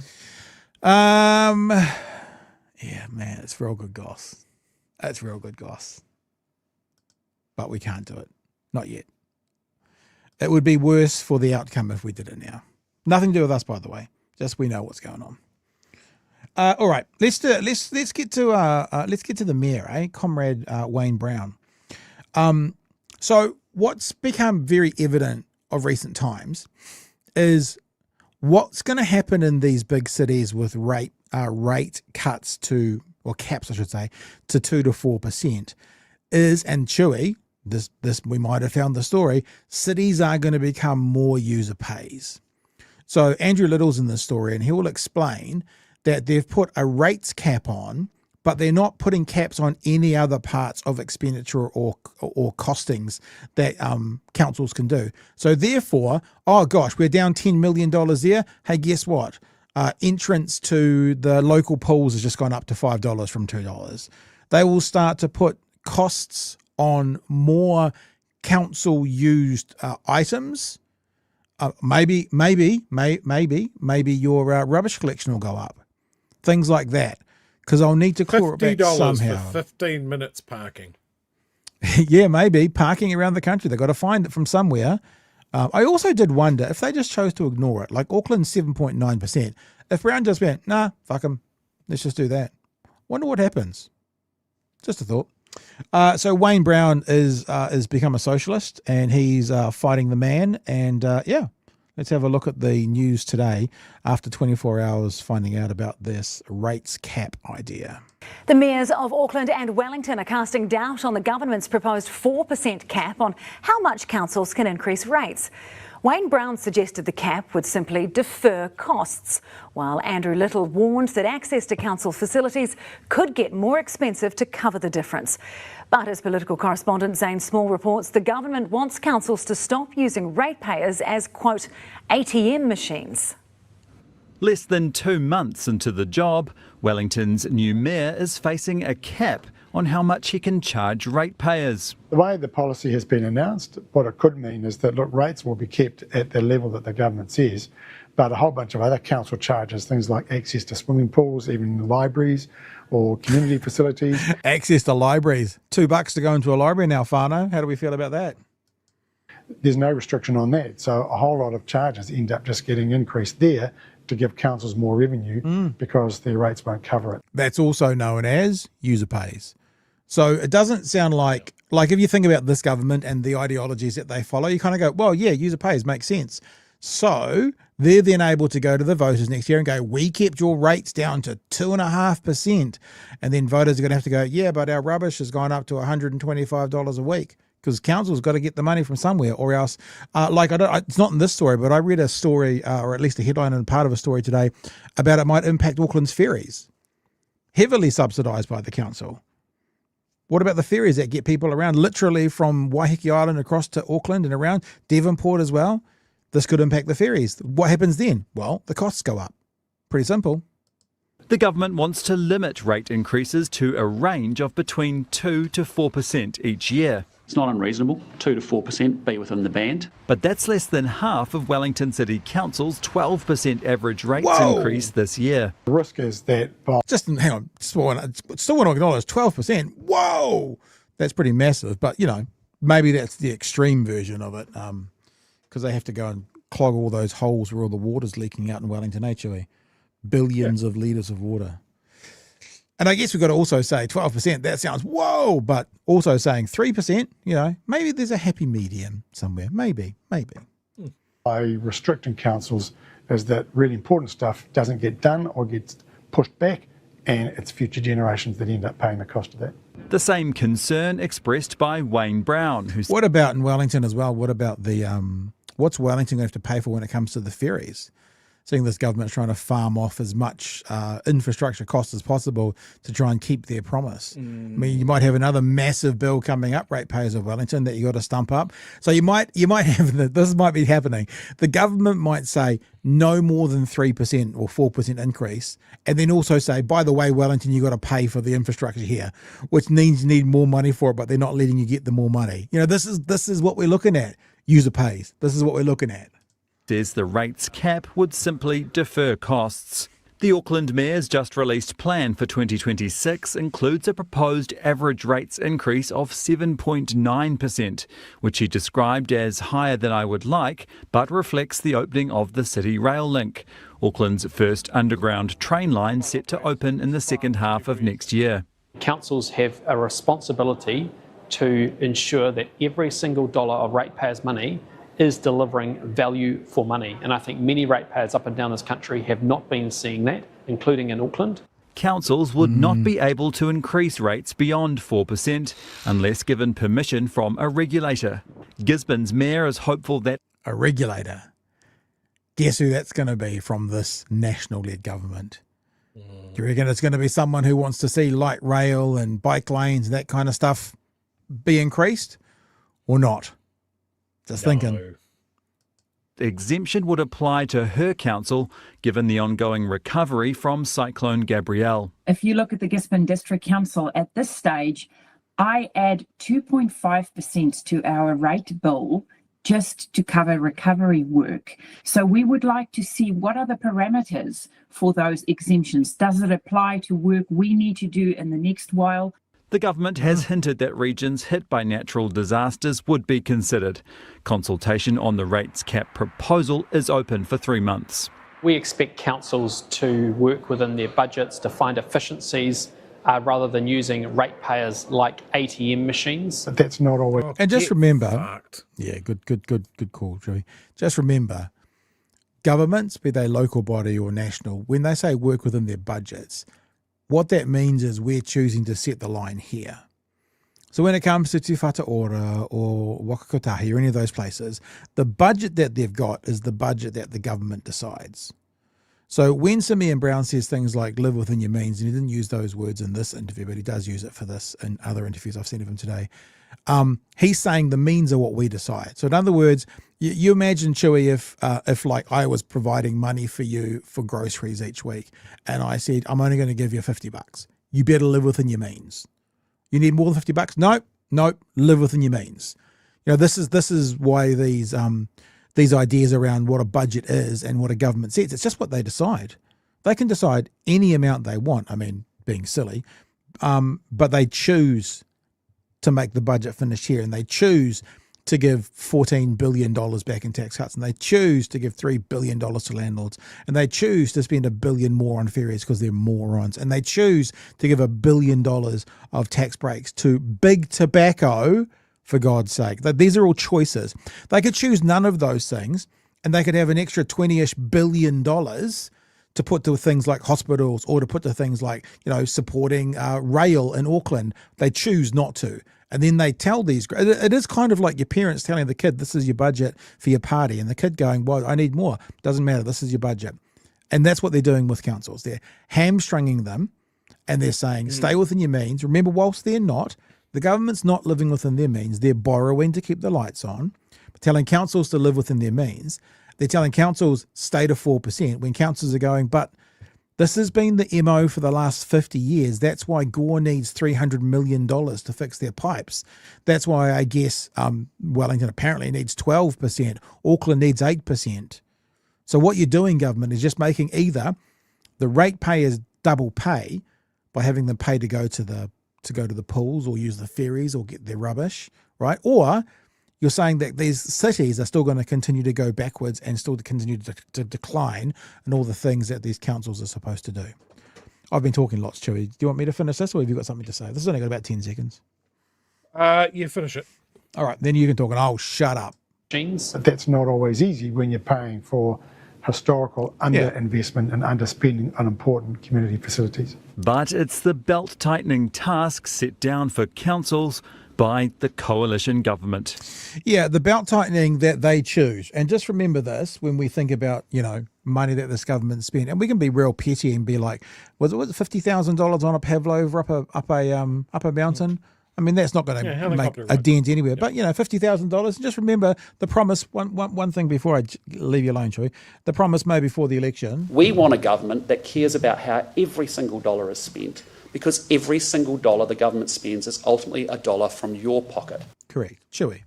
Yeah, man, it's real good goss. It's real good goss. But we can't do it. Not yet. It would be worse for the outcome if we did it now. Nothing to do with us, by the way. Just we know what's going on. All right, let's get to the mayor, Comrade Wayne Brown. So what's become very evident of recent times is what's going to happen in these big cities with rate cuts to, or caps, I should say, to 2 to 4% is, and Chewy, this we might have found the story, cities are going to become more user pays. So Andrew Little's in this story, and he will explain that they've put a rates cap on, but they're not putting caps on any other parts of expenditure or costings that councils can do. So therefore, oh gosh, we're down $10 million there. Hey, guess what? Entrance to the local pools has just gone up to $5 from $2. They will start to put costs on more council-used items. Maybe your rubbish collection will go up. Things like that. Because I'll need to claw it back somehow. $50 for 15 minutes parking. Yeah, maybe. Parking around the country. They've got to find it from somewhere. I also did wonder if they just chose to ignore it. Like Auckland's 7.9%. If Brown just went, nah, fuck them. Let's just do that. Wonder what happens. Just a thought. So Wayne Brown is become a socialist, and he's fighting the man. And yeah, let's have a look at the news today after 24 hours finding out about this rates cap idea. The mayors of Auckland and Wellington are casting doubt on the government's proposed 4% cap on how much councils can increase rates. Wayne Brown suggested the cap would simply defer costs, while Andrew Little warned that access to council facilities could get more expensive to cover the difference. But as political correspondent Zane Small reports, the government wants councils to stop using ratepayers as, quote, ATM machines. Less than 2 months into the job, Wellington's new mayor is facing a cap on how much he can charge ratepayers. The way the policy has been announced, what it could mean is that, look, rates will be kept at the level that the government says, but a whole bunch of other council charges, things like access to swimming pools, even libraries or community facilities. Access to libraries. $2 to go into a library now, Whānau. How do we feel about that? There's no restriction on that. So a whole lot of charges end up just getting increased there to give councils more revenue because their rates won't cover it. That's also known as user pays. So it doesn't sound like if you think about this government and the ideologies that they follow, you kind of go, well, yeah, user pays makes sense. So they're then able to go to the voters next year and go, we kept your rates down to 2.5%. And then voters are going to have to go, yeah, but our rubbish has gone up to $125 a week. Because council's got to get the money from somewhere, or else, it's not in this story, but I read a story, or at least a headline and part of a story today, about it might impact Auckland's ferries, heavily subsidised by the council. What about the ferries that get people around, literally from Waiheke Island across to Auckland and around, Devonport as well? This could impact the ferries. What happens then? Well, the costs go up. Pretty simple. The government wants to limit rate increases to a range of between 2 to 4% each year. It's not unreasonable, 2 to 4% be within the band. But that's less than half of Wellington City Council's 12% average rates increase this year. The risk is that... hang on, still want to acknowledge 12%. Whoa! That's pretty massive, but, maybe that's the extreme version of it, because they have to go and clog all those holes where all the water's leaking out in Wellington, HOE. Billions of litres of water. And I guess we've got to also say 12%, that sounds whoa, but also saying 3%, maybe there's a happy medium somewhere. Maybe. By restricting councils is that really important stuff doesn't get done or gets pushed back, and it's future generations that end up paying the cost of that. The same concern expressed by Wayne Brown. What about in Wellington as well? What about the what's Wellington going to have to pay for when it comes to the ferries? Seeing this government's trying to farm off as much infrastructure cost as possible to try and keep their promise. I mean, you might have another massive bill coming up, ratepayers of Wellington, that you got to stump up. So you might have this might be happening. The government might say no more than 3% or 4% increase, and then also say, by the way, Wellington, you got to pay for the infrastructure here, which means you need more money for it, but they're not letting you get the more money. This is what we're looking at. User pays. This is what we're looking at. Says the rates cap would simply defer costs. The Auckland Mayor's just released plan for 2026 includes a proposed average rates increase of 7.9%, which he described as higher than I would like, but reflects the opening of the City Rail Link, Auckland's first underground train line set to open in the second half of next year. Councils have a responsibility to ensure that every single dollar of ratepayers' money is delivering value for money. And I think many ratepayers up and down this country have not been seeing that, including in Auckland. councils would not be able to increase rates beyond 4% unless given permission from a regulator. Gisborne's mayor is hopeful that a regulator. Guess who that's going to be from this national-led government? Do you reckon it's going to be someone who wants to see light rail and bike lanes and that kind of stuff be increased or not? Just thinking. the exemption would apply to her council given the ongoing recovery from Cyclone Gabrielle. If you look at the Gisborne District Council at this stage, I add 2.5% to our rate bill just to cover recovery work. So we would like to see what are the parameters for those exemptions. Does it apply to work we need to do in the next while? The government has hinted that regions hit by natural disasters would be considered. Consultation on the rates cap proposal is open for 3 months. We expect councils to work within their budgets to find efficiencies rather than using ratepayers like ATM machines. But that's not always. And just remember, yeah, good call, Joey. Just remember, governments, be they local body or national, when they say work within their budgets, what that means is we're choosing to set the line here. So when it comes to Te Whata Ora or Wakakotahi or any of those places, the budget that they've got is the budget that the government decides. So when Simeon Brown says things like live within your means, and he didn't use those words in this interview, but he does use it for this and other interviews I've seen of him today, he's saying the means are what we decide. So in other words, you imagine, Chewy, if like I was providing money for you for groceries each week and I said, I'm only going to give you $50. You better live within your means. You need more than $50? Nope, live within your means. You know, this is why these ideas around what a budget is and what a government says, it's just what they decide. They can decide any amount they want. I mean, being silly, but they choose to make the budget finish here, and they choose to give $14 billion back in tax cuts, and they choose to give $3 billion to landlords, and they choose to spend $1 billion more on ferries because they're morons, and they choose to give $1 billion of tax breaks to big tobacco, for God's sake. These are all choices. They could choose none of those things, and they could have an extra $20-ish billion to put to things like hospitals or to put to things like, you know, supporting rail in Auckland. They choose not to. And then they tell these, it is kind of like your parents telling the kid, this is your budget for your party. And the kid going, well, I need more. Doesn't matter. This is your budget. And that's what they're doing with councils. They're hamstringing them, and they're saying, stay within your means. Remember, whilst they're not, the government's not living within their means. They're borrowing to keep the lights on, telling councils to live within their means. They're telling councils stay to 4% when councils are going, but this has been the MO for the last 50 years. That's why Gore needs $300 million to fix their pipes. That's why I guess Wellington apparently needs 12%. Auckland needs 8%. So what you're doing, government, is just making either the ratepayers double pay by having them pay to go to the pools or use the ferries or get their rubbish, right? Or you're saying that these cities are still going to continue to go backwards and still continue to decline in all the things that these councils are supposed to do. I've been talking lots, Chewy. Do you want me to finish this, or have you got something to say? This has only got about 10 seconds. Yeah, finish it. All right, then you can talk, and I'll shut up. But that's not always easy when you're paying for historical underinvestment and underspending on important community facilities. But it's the belt-tightening task set down for councils by the coalition government. Yeah, the belt-tightening that they choose. And just remember this when we think about, you know, money that this government spent. And we can be real petty and be like, was it $50,000 on a pavlova up a mountain? I mean, that's not going to make a dent anywhere. But, you know, $50,000. And just remember the promise, one thing before I leave you alone, Chewy, the promise made before the election. We want a government that cares about how every single dollar is spent, because every single dollar the government spends is ultimately a dollar from your pocket. Correct. Chewy.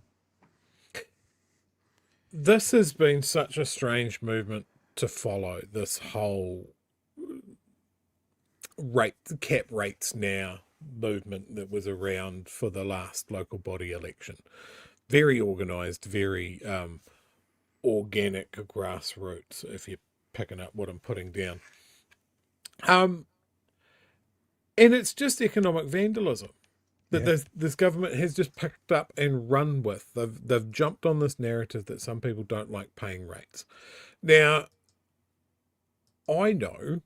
This has been such a strange movement to follow, this whole cap rates now movement that was around for the last local body election. Very organised, very organic grassroots, if you're picking up what I'm putting down. And it's just economic vandalism that this government has just picked up and run with. They've jumped on this narrative that some people don't like paying rates. Now, I know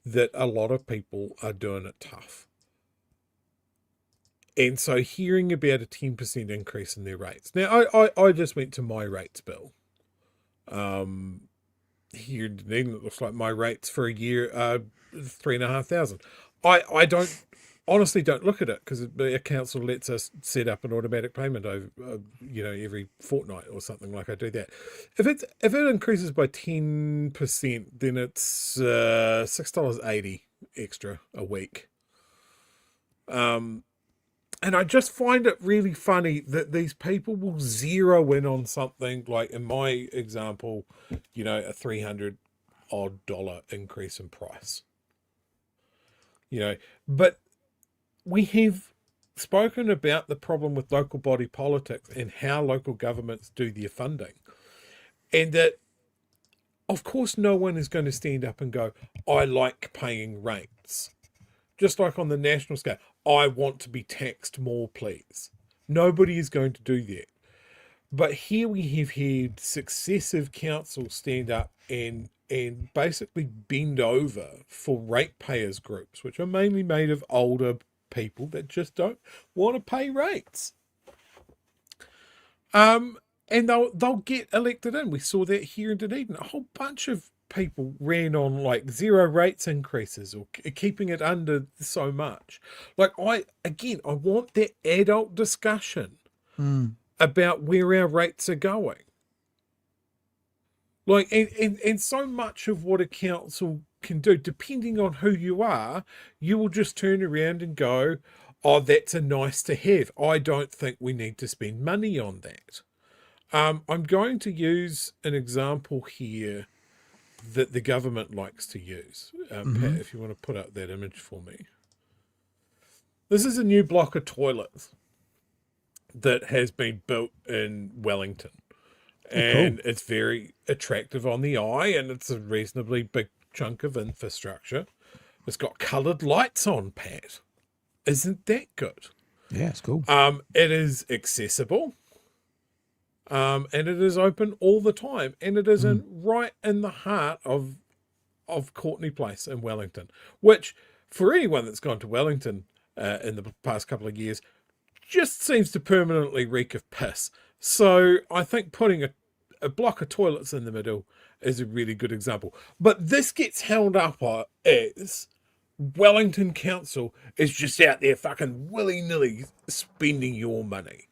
that a lot of people are doing it tough. And so hearing about a 10% increase in their rates. Now, I just went to my rates bill. Here in Dunedin, it looks like my rates for a year are $3,500. I don't honestly don't look at it because a council lets us set up an automatic payment over, every fortnight or something like I do that. If it increases by 10%, then it's $6.80 extra a week. And I just find it really funny that these people will zero in on something like, in my example, a $300-odd increase in price. But we have spoken about the problem with local body politics and how local governments do their funding. And that, of course, no one is going to stand up and go, I like paying rates. Just like on the national scale, I want to be taxed more, please. Nobody is going to do that. But here we have had successive councils stand up and basically bend over for ratepayers groups, which are mainly made of older people that just don't want to pay rates. And they'll get elected in. We saw that here in Dunedin. A whole bunch of people ran on like zero rates increases or keeping it under so much. Like I want that adult discussion about where our rates are going. Like, and so much of what a council can do, depending on who you are, you will just turn around and go, oh, that's a nice to have. I don't think we need to spend money on that. I'm going to use an example here that the government likes to use. Pat, if you want to put up that image for me. This is a new block of toilets that has been built in Wellington. And It's very attractive on the eye, and it's a reasonably big chunk of infrastructure. It's got coloured lights on, Pat. Isn't that good? Yeah, it's cool. It is accessible. And it is open all the time, and it is right in the heart of Courtney Place in Wellington, which for anyone that's gone to Wellington in the past couple of years just seems to permanently reek of piss. So I think putting a block of toilets in the middle is a really good example. But this gets held up as Wellington Council is just out there fucking willy-nilly spending your money.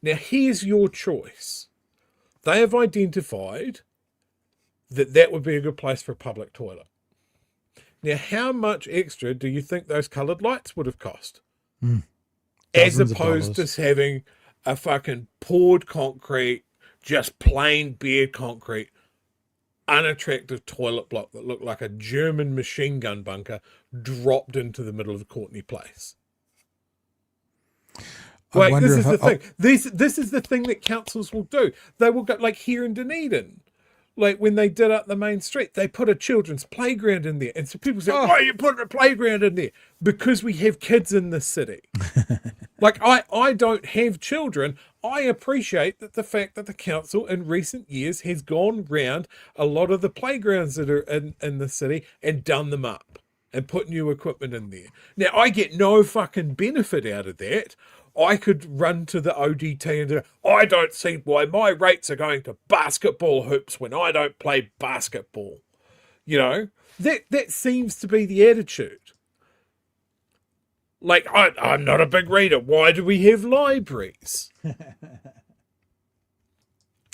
Now, here's your choice. They have identified that would be a good place for a public toilet. Now, how much extra do you think those coloured lights would have cost? As opposed to having a fucking poured concrete, just plain bare concrete, unattractive toilet block that looked like a German machine gun bunker dropped into the middle of Courtney Place. Like, this is the thing. This is the thing that councils will do. They will go, like here in Dunedin, like when they did up the main street, they put a children's playground in there. And so people say, why are you putting a playground in there? Because we have kids in this city. Like, I don't have children. I appreciate that the fact that the council in recent years has gone round a lot of the playgrounds that are in the city and done them up and put new equipment in there. Now, I get no fucking benefit out of that. I could run to the ODT and I don't see why my rates are going to basketball hoops when I don't play basketball. You know, that seems to be the attitude. Like, I'm not a big reader. Why do we have libraries?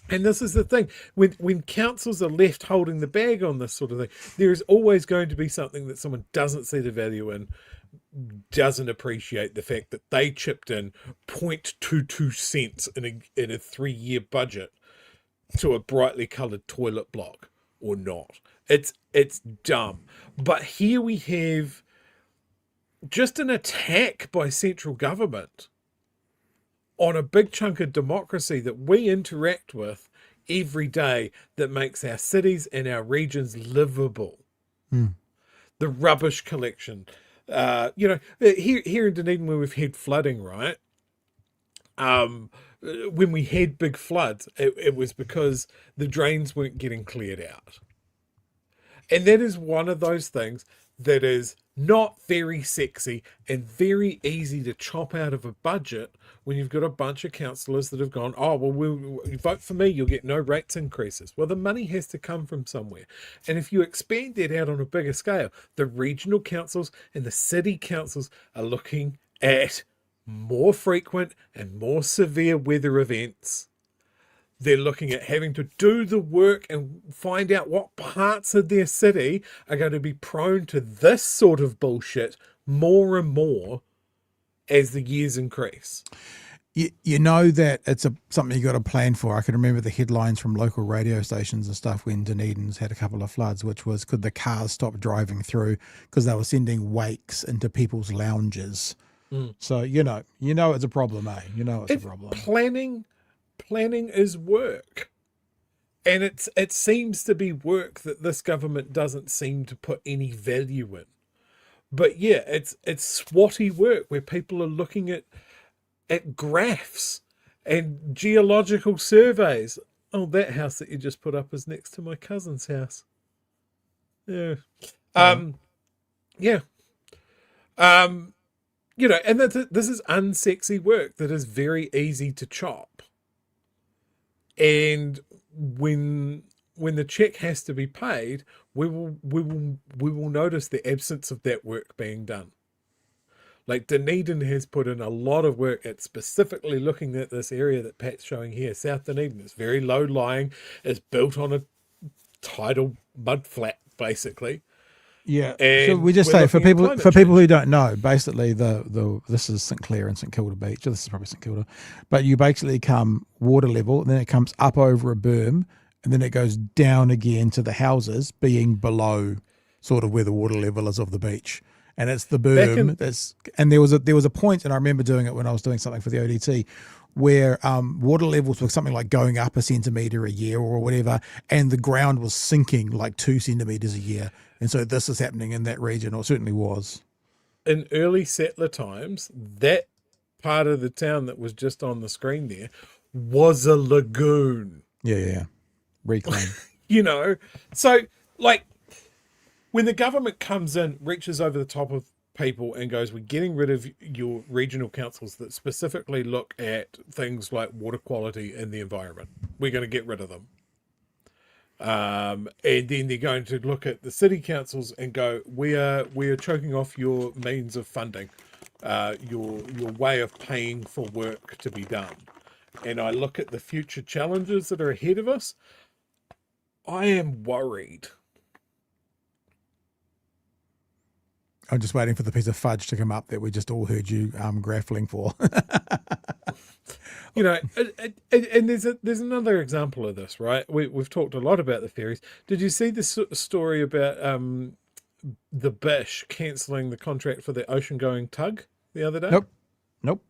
And this is the thing. When councils are left holding the bag on this sort of thing, there is always going to be something that someone doesn't see the value in, doesn't appreciate the fact that they chipped in 0.22 cents in a 3-year budget to a brightly coloured toilet block or not. It's dumb. But here we have just an attack by central government on a big chunk of democracy that we interact with every day that makes our cities and our regions livable. The rubbish collection. Here in Dunedin, where we've had flooding, right? When we had big floods, it was because the drains weren't getting cleared out. And that is one of those things that is not very sexy and very easy to chop out of a budget when you've got a bunch of councillors that have gone, oh, well, you vote for me, you'll get no rates increases. Well, the money has to come from somewhere. And if you expand that out on a bigger scale, the regional councils and the city councils are looking at more frequent and more severe weather events. They're looking at having to do the work and find out what parts of their city are going to be prone to this sort of bullshit more and more as the years increase. You know that it's something you got to plan for. I can remember the headlines from local radio stations and stuff when Dunedin's had a couple of floods, which was, could the cars stop driving through because they were sending wakes into people's lounges. So, you know it's a problem, eh? You know it's a problem. Planning is work. And it seems to be work that this government doesn't seem to put any value in. But yeah, it's SWOT-y work where people are looking at graphs and geological surveys. Oh, that house that you just put up is next to my cousin's house. Yeah. And this is unsexy work that is very easy to chop. And when the check has to be paid, we will notice the absence of that work being done. Like Dunedin has put in a lot of work at specifically looking at this area that Pat's showing here, South Dunedin. It's very low lying. It's built on a tidal mud flat, basically. Yeah. And so we just say for people who don't know, basically this is St Clair and St Kilda Beach. This is probably St Kilda, but you basically come water level, and then it comes up over a berm, and then it goes down again to the houses, being below sort of where the water level is of the beach. And it's the berm and there was a point, and I remember doing it when I was doing something for the ODT, where water levels were something like going up a centimetre a year or whatever, and the ground was sinking like 2 centimetres a year. And so this is happening in that region, or certainly was. In early settler times, that part of the town that was just on the screen there was a lagoon. Yeah. Reclaim. So like when the government comes in, reaches over the top of people and goes, we're getting rid of your regional councils that specifically look at things like water quality and the environment. We're going to get rid of them. And then they're going to look at the city councils and go, we are choking off your means of funding, your way of paying for work to be done. And I look at the future challenges that are ahead of us. I am worried. I'm just waiting for the piece of fudge to come up that we just all heard you grappling for. And there's another example of this, right? We've talked a lot about the ferries. Did you see this story about the Bish cancelling the contract for the ocean-going tug the other day? Nope.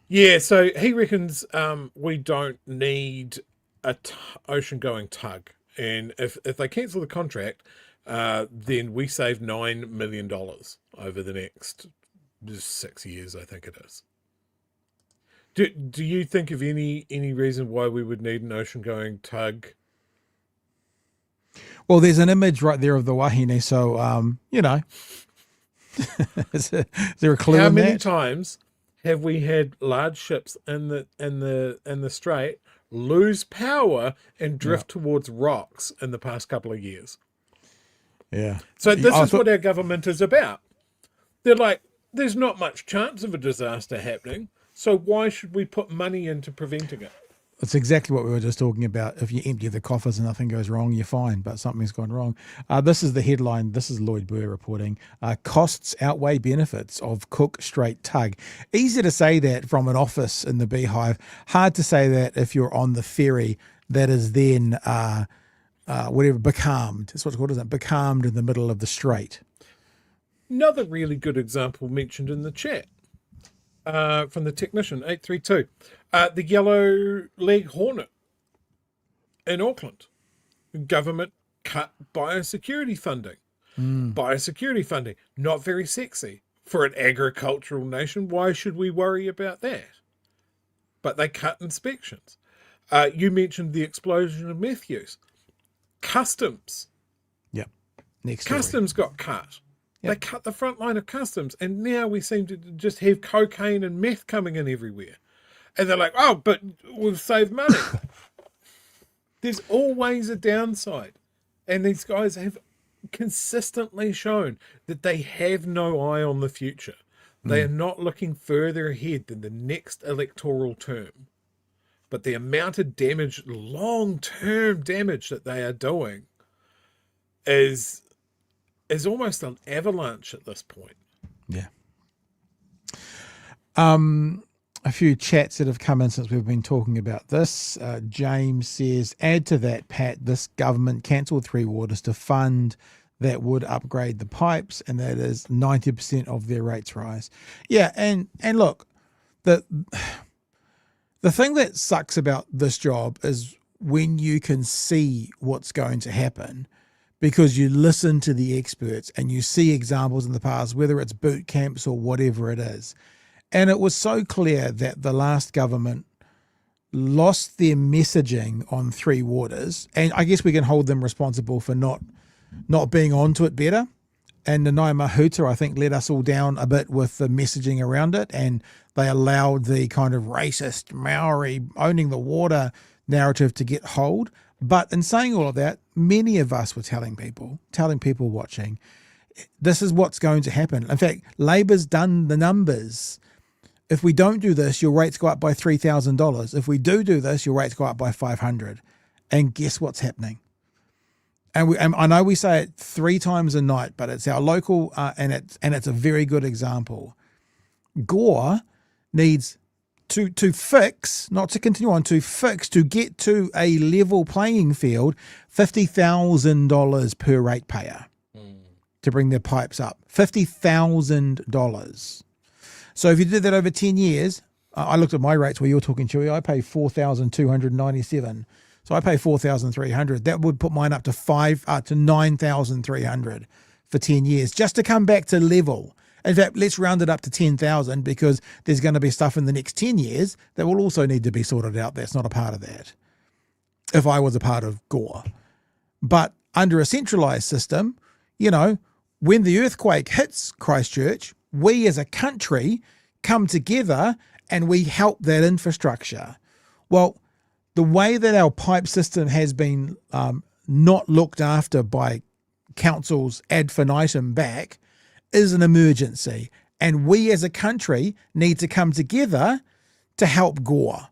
Yeah, so he reckons we don't need a ocean-going tug. And if they cancel the contract, then we save $9 million over the next 6 years, I think it is. Do you think of any reason why we would need an ocean-going tug? Well, there's an image right there of the wahine, so is there a clue in that? How many times have we had large ships in the strait lose power and drift towards rocks in the past couple of years? Yeah. So this is what our government is about. They're like, there's not much chance of a disaster happening, so why should we put money into preventing it? It's exactly what we were just talking about. If you empty the coffers and nothing goes wrong, you're fine, but something's gone wrong. This is the headline. This is Lloyd Burr reporting. Costs outweigh benefits of Cook Strait tug. Easy to say that from an office in the Beehive. Hard to say that if you're on the ferry that is then becalmed. That's what it's called, isn't it? Becalmed in the middle of the strait. Another really good example mentioned in the chat from the technician, 832. The yellow leg hornet in Auckland. Government cut biosecurity funding. Biosecurity funding, not very sexy. For an agricultural nation, why should we worry about that? But they cut inspections. You mentioned the explosion of meth use. Customs. Yep. Customs got cut. They cut the front line of customs, and now we seem to just have cocaine and meth coming in everywhere. And they're like, oh, but we've saved money. There's always a downside. And these guys have consistently shown that they have no eye on the future. They are not looking further ahead than the next electoral term. But the amount of damage, long-term damage that they are doing is almost an avalanche at this point. Yeah. A few chats that have come in since we've been talking about this. James says, add to that, Pat, this government cancelled 3 waters to fund that would upgrade the pipes, and that is 90% of their rates rise. Yeah, and look, the thing that sucks about this job is when you can see what's going to happen, because you listen to the experts and you see examples in the past, whether it's boot camps or whatever it is. And it was so clear that the last government lost their messaging on 3 waters. And I guess we can hold them responsible for not being onto it better. And the Nai Mahuta, I think, let us all down a bit with the messaging around it. And they allowed the kind of racist Maori owning the water narrative to get hold. But in saying all of that, many of us were telling people watching, this is what's going to happen. In fact, Labour's done the numbers. If we don't do this, your rates go up by $3,000. If we do this, your rates go up by $500. And guess what's happening? And I know we say it 3 times a night, but it's our local, and it's a very good example. Gore needs to fix, not to continue on, to fix, to get to a level playing field, $50,000 per ratepayer to bring their pipes up. $50,000. So if you did that over 10 years, I looked at my rates where you're talking, Chewy, I pay $4,297. So I pay $4,300. That would put mine up to $9,300 for 10 years, just to come back to level. In fact, let's round it up to 10,000, because there's going to be stuff in the next 10 years that will also need to be sorted out. That's not a part of that, if I was a part of Gore. But under a centralised system, when the earthquake hits Christchurch, we as a country come together and we help that infrastructure. Well, the way that our pipe system has been not looked after by councils ad infinitum back is an emergency. And we as a country need to come together to help Gore.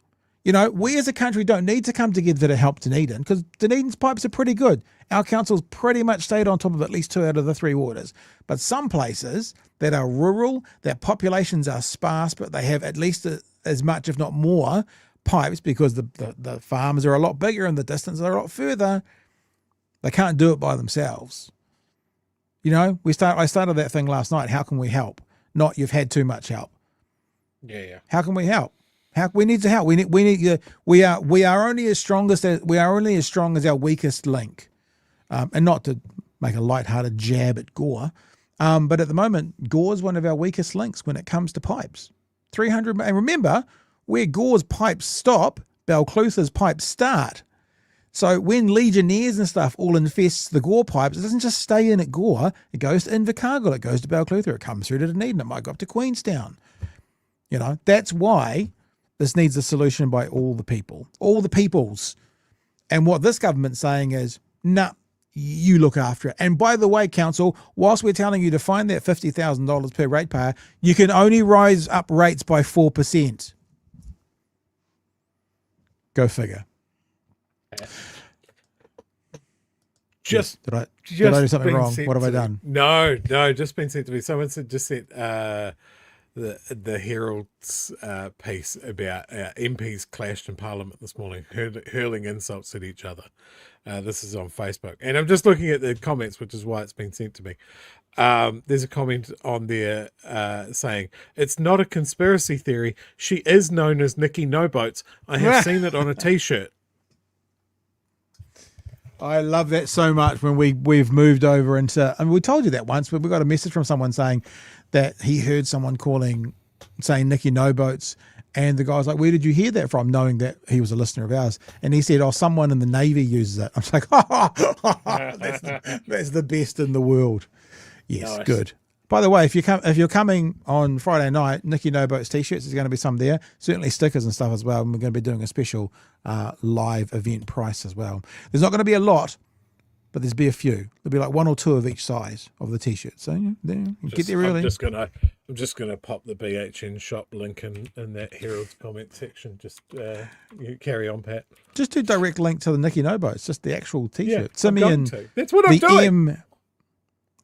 We as a country don't need to come together to help Dunedin, because Dunedin's pipes are pretty good. Our council's pretty much stayed on top of at least 2 out of the 3 waters. But some places that are rural, their populations are sparse, but they have at least as much, if not more, pipes, because the farms are a lot bigger and the distances are a lot further. They can't do it by themselves. I started that thing last night. How can we help? Not you've had too much help. Yeah. How can we help? We need to help. We are only as strong as our weakest link. And not to make a lighthearted jab at Gore, but at the moment, Gore is one of our weakest links when it comes to pipes. 300, and remember, where Gore's pipes stop, Balclutha's pipes start. So when Legionnaires and stuff all infest the Gore pipes, it doesn't just stay in at Gore. It goes to Invercargill, it goes to Balclutha, it comes through to Dunedin, it might go up to Queenstown. That's why this needs a solution by all the people, all the peoples. And what this government's saying is, nah, you look after it. And by the way, council, whilst we're telling you to find that $50,000 per ratepayer, you can only rise up rates by 4%. Go figure. Did I do something wrong? What have I done? No, just been sent to me. Someone said the Herald's piece about MPs clashed in Parliament this morning, hurling insults at each other. This is on Facebook. And I'm just looking at the comments, which is why it's been sent to me. There's a comment on there saying, it's not a conspiracy theory. She is known as Nikki No Boats. I have seen it on a T-shirt. I love that so much when we've moved over into, and we told you that once, but we got a message from someone saying that he heard someone saying Nikki No Boats, and the guy was like, where did you hear that from, knowing that he was a listener of ours? And he said, someone in the Navy uses it. I was like, that's the best in the world. Yes, Nice. good. By the way, if you're coming on Friday night, Nicky No Boats t-shirts, there's going to be some there. Certainly stickers and stuff as well. And we're going to be doing a special live event price as well. There's not going to be a lot, but there's be a few. There'll be like 1 or 2 of each size of the t-shirts. So get there early. I'm just gonna pop the BHN shop link in that Herald's comment section. Just you carry on, Pat. Just do direct link to the Nicky No Boats, just the actual t-shirt. Yeah, I'm going to. That's what I'm doing.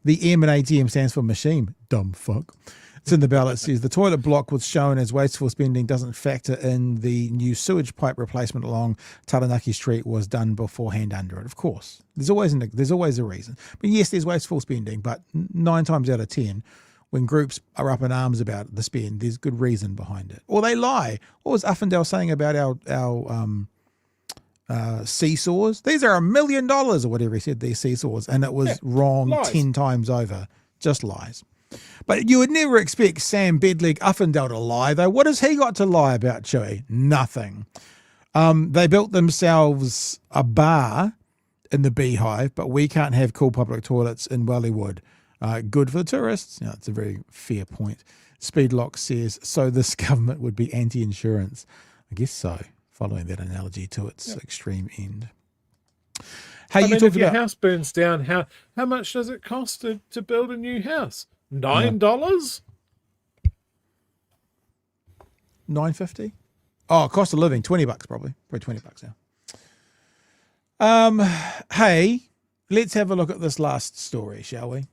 The M in AGM stands for machine. Dumb fuck. It's in the ballot. It says the toilet block was shown as wasteful spending doesn't factor in the new sewage pipe replacement along Taranaki Street was done beforehand under it. Of course, there's always a reason. But yes, there's wasteful spending. But 9 times out of 10, when groups are up in arms about the spend, there's good reason behind it, or they lie. What was Uffendale saying about our seesaws? These are $1 million or whatever he said, these seesaws, and it was wrong lies. 10 times over. Just lies. But you would never expect Sam Bedleg Uffendale to lie, though. What has he got to lie about, Chewy? Nothing. They built themselves a bar in the Beehive, but we can't have cool public toilets in Wellywood. Good for the tourists. Yeah, it's a very fair point. Speedlock says, so this government would be anti-insurance. I guess so, following that analogy to its extreme end. Hey, if your house burns down, how much does it cost to build a new house? $9? $9.50? Oh, cost of living, $20 probably. Probably $20 now. Hey, let's have a look at this last story, shall we?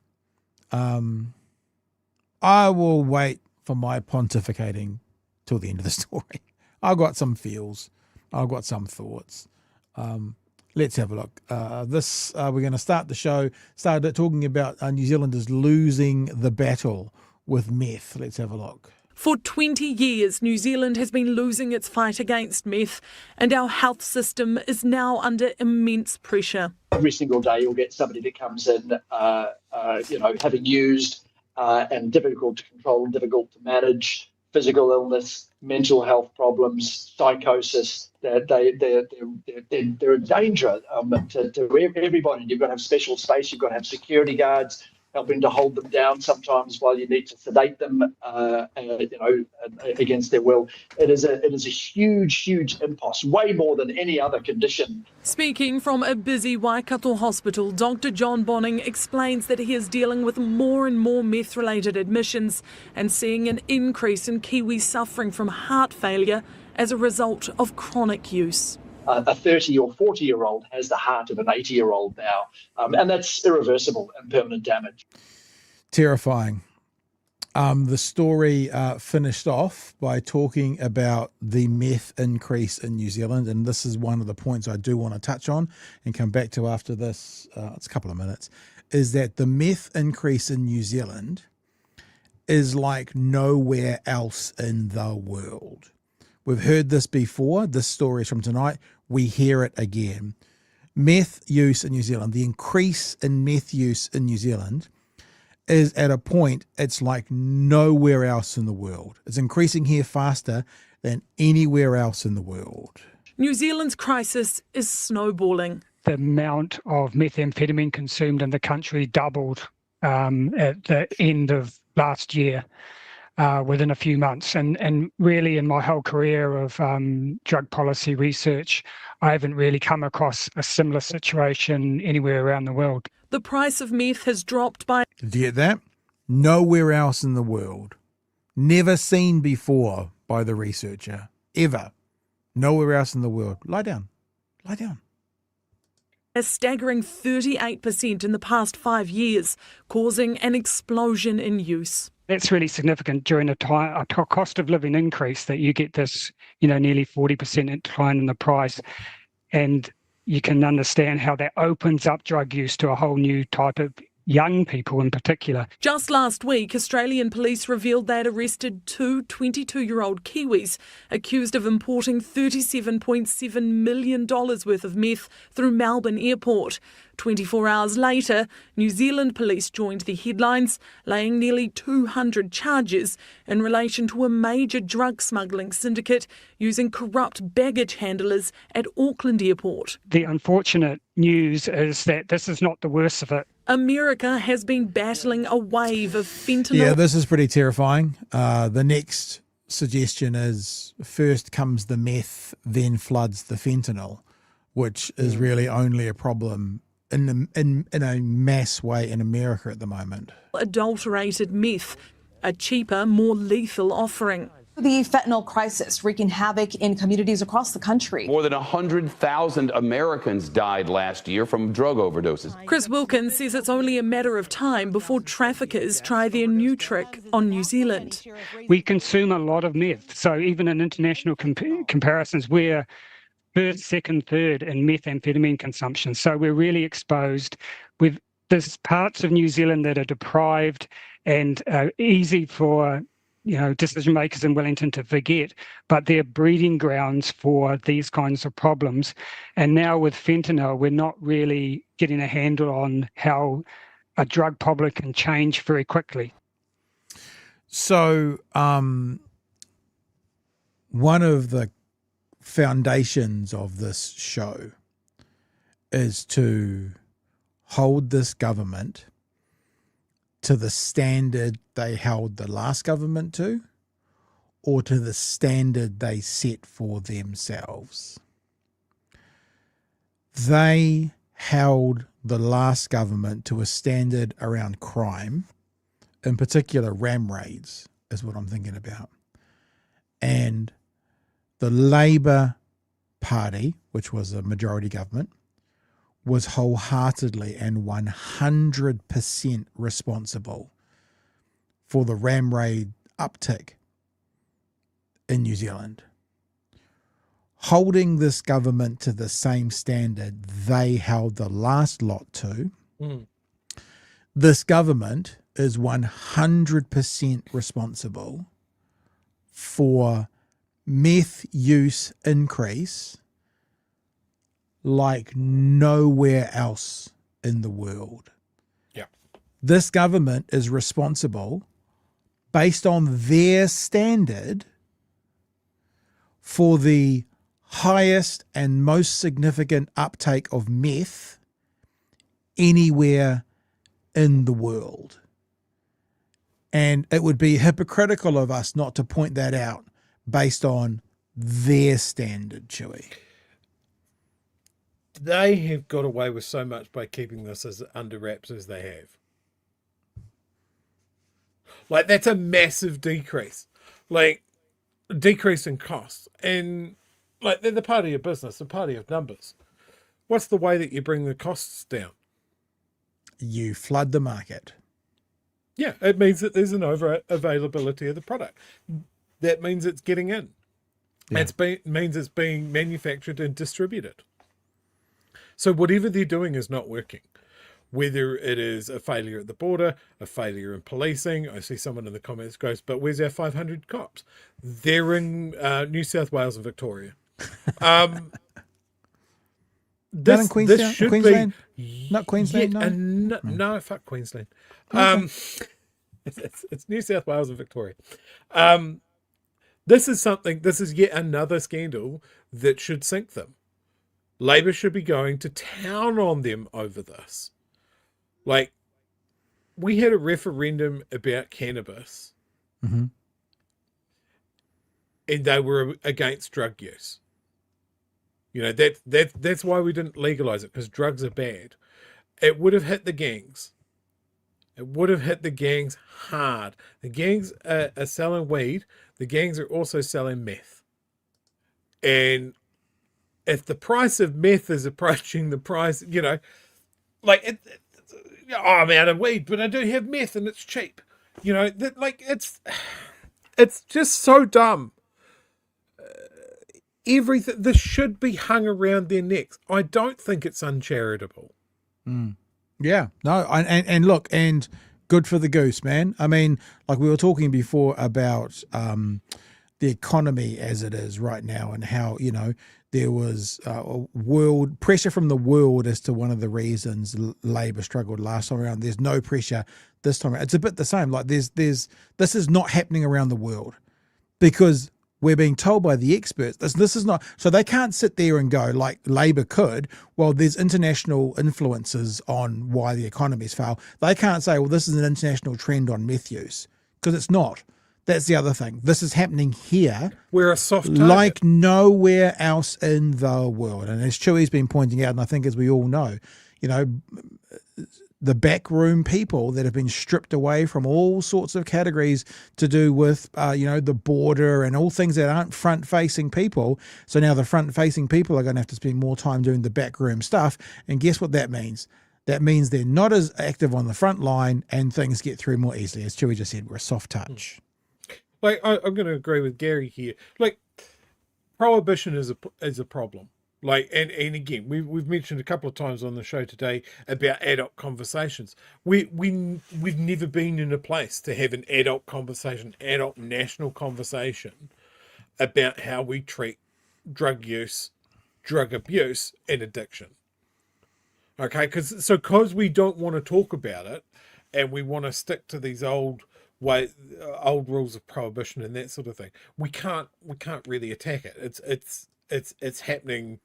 I will wait for my pontificating till the end of the story. I've got some feels. I've got some thoughts. Let's have a look. We're going to start the show, started talking about New Zealanders losing the battle with meth. Let's have a look. For 20 years, New Zealand has been losing its fight against meth, and our health system is now under immense pressure. Every single day you'll get somebody that comes in, having used and difficult to control, difficult to manage, physical illness, mental health problems, psychosis. They're a danger to everybody. You've got to have special space. You've got to have security guards helping to hold them down sometimes while you need to sedate them, against their will. It is a huge impulse, way more than any other condition. Speaking from a busy Waikato hospital, Dr. John Bonning explains that he is dealing with more and more meth-related admissions and seeing an increase in Kiwis suffering from heart failure as a result of chronic use. A 30 or 40-year-old has the heart of an 80-year-old now, and that's irreversible and permanent damage. Terrifying. The story finished off by talking about the meth increase in New Zealand, and this is one of the points I do want to touch on and come back to after this, it's a couple of minutes, is that the meth increase in New Zealand is like nowhere else in the world. We've heard this before. This story is from tonight. We hear it again. Meth use in New Zealand, the increase in meth use in New Zealand is at a point it's like nowhere else in the world. It's increasing here faster than anywhere else in the world. New Zealand's crisis is snowballing. The amount of methamphetamine consumed in the country doubled at the end of last year. Within a few months. And really in my whole career of drug policy research, I haven't really come across a similar situation anywhere around the world. The price of meth has dropped by... Did you get that? Nowhere else in the world. Never seen before by the researcher. Ever. Nowhere else in the world. Lie down. Lie down. A staggering 38% in the past 5 years, causing an explosion in use. That's really significant during a cost of living increase that you get this, nearly 40% decline in the price. And you can understand how that opens up drug use to a whole new type of young people in particular. Just last week, Australian police revealed they'd arrested 2 22-year-old Kiwis accused of importing $37.7 million worth of meth through Melbourne Airport. 24 hours later, New Zealand police joined the headlines, laying nearly 200 charges in relation to a major drug smuggling syndicate using corrupt baggage handlers at Auckland Airport. The unfortunate news is that this is not the worst of it. America has been battling a wave of fentanyl. Yeah, this is pretty terrifying. The next suggestion is first comes the meth, then floods the fentanyl, which is really only a problem in a mass way in America at the moment. Adulterated meth, a cheaper, more lethal offering. The fentanyl crisis wreaking havoc in communities across the country. More than 100,000 Americans died last year from drug overdoses. Chris Wilkins says it's only a matter of time before traffickers try their new trick on New Zealand. We consume a lot of meth, so even in international comparisons, we're first, second, third in methamphetamine consumption. So we're really exposed. There's parts of New Zealand that are deprived and easy for decision makers in Wellington to forget, but they're breeding grounds for these kinds of problems. And now with fentanyl, we're not really getting a handle on how a drug problem can change very quickly. So one of the foundations of this show is to hold this government to the standard they held the last government to, or to the standard they set for themselves. They held the last government to a standard around crime, in particular ram raids is what I'm thinking about. And the Labour Party, which was a majority government, was wholeheartedly and 100% responsible for the ram raid uptick in New Zealand. Holding this government to the same standard they held the last lot to, this government is 100% responsible for meth use increase like nowhere else in the world. Yeah. This government is responsible, based on their standard, for the highest and most significant uptake of meth anywhere in the world. And it would be hypocritical of us not to point that out based on their standard, Chewy. They have got away with so much by keeping this as under wraps as they have. Like, that's a massive decrease. Like, decrease in costs. And, like, they're the party of business, the party of numbers. What's the way that you bring the costs down? You flood the market. Yeah, it means that there's an over availability of the product. That means it's getting in. Yeah. It means it's being manufactured and distributed. So whatever they're doing is not working. Whether it is a failure at the border, a failure in policing. I see someone in the comments goes, but where's our 500 cops? They're in New South Wales and Victoria. Down in Queensland? Queensland? Not Queensland, no, fuck Queensland. Okay. It's New South Wales and Victoria. This is yet another scandal that should sink them. Labor should be going to town on them over this. Like, we had a referendum about cannabis, and they were against drug use. You know, that's why we didn't legalize it, because drugs are bad. It would have hit the gangs. It would have hit the gangs hard. The gangs are selling weed. The gangs are also selling meth. And if the price of meth is approaching the price, you know, like, I'm out of weed, but I do have meth and it's cheap. You know, it's just so dumb. Everything, this should be hung around their necks. I don't think it's uncharitable. Yeah, no, and look, and good for the goose, man. I mean, like we were talking before about the economy as it is right now, and how, you know, there was world pressure from the world as to one of the reasons Labor struggled last time around. There's no pressure this time around. It's a bit the same. Like this is not happening around the world because We're being told by the experts, this is not, so they can't sit there and go like Labor could, well, there's international influences on why the economies fail. They can't say, well, this is an international trend on meth use, because it's not. That's the other thing. This is happening here. We're a soft target. Like nowhere else in the world. And as Chewy's been pointing out, and I think as we all know, the backroom people that have been stripped away from all sorts of categories to do with, the border and all things that aren't front-facing people. So now the front-facing people are going to have to spend more time doing the backroom stuff. And guess what that means? That means they're not as active on the front line and things get through more easily. As Chewy just said, we're a soft touch. Like, I'm going to agree with Gary here. Like, prohibition is a problem. Like, and again, we've mentioned a couple of times on the show today about adult conversations. We've never been in a place to have an adult conversation, adult national conversation about how we treat drug use, drug abuse, and addiction. Okay, because we don't want to talk about it, and we want to stick to these old rules of prohibition and that sort of thing. We can't really attack it. It's happening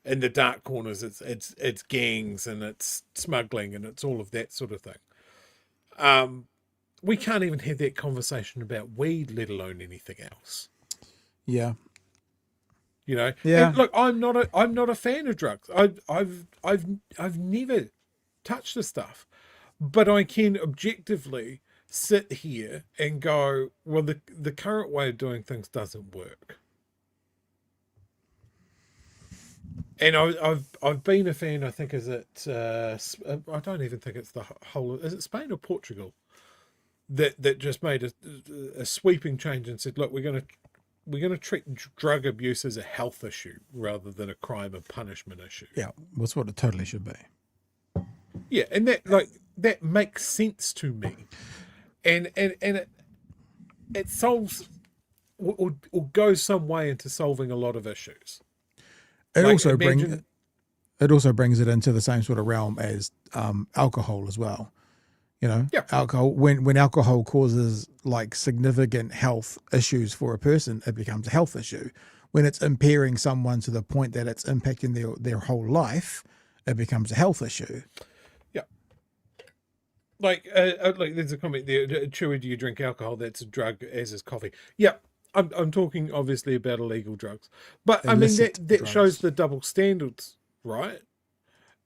in the dark corners. It's gangs and it's smuggling and it's all of that sort of thing. We can't even have that conversation about weed, let alone anything else. Yeah. Yeah. And look, I'm not a fan of drugs. I've never touched the stuff, but I can objectively sit here and go, well, the current way of doing things doesn't work. And I've been a fan. I think I don't even think it's the whole. Is it Spain or Portugal that just made a sweeping change and said, look, we're going to treat drug abuse as a health issue rather than a crime and punishment issue. Yeah, that's what it totally should be. Yeah, and that makes sense to me, and it solves or goes some way into solving a lot of issues. It also brings it into the same sort of realm as alcohol as well. Alcohol, when alcohol causes like significant health issues for a person, it becomes a health issue. When it's impairing someone to the point that it's impacting their whole life, it becomes a health issue. Yeah. Like there's a comment there, Chewy, do you drink alcohol? That's a drug, as is coffee. Yeah. I'm talking obviously about illegal drugs, but illicit that shows the double standards, right?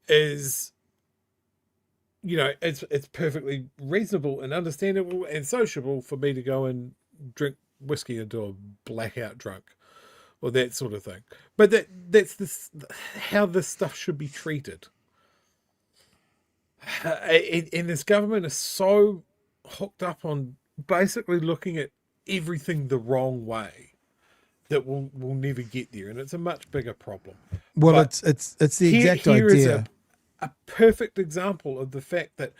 It's perfectly reasonable and understandable and sociable for me to go and drink whiskey until a blackout drunk, or that sort of thing. But that's how this stuff should be treated. And this government is so hooked up on basically looking at everything the wrong way that we'll never get there, and it's a much bigger problem. Well, but it's the exact here idea. Is a perfect example of the fact that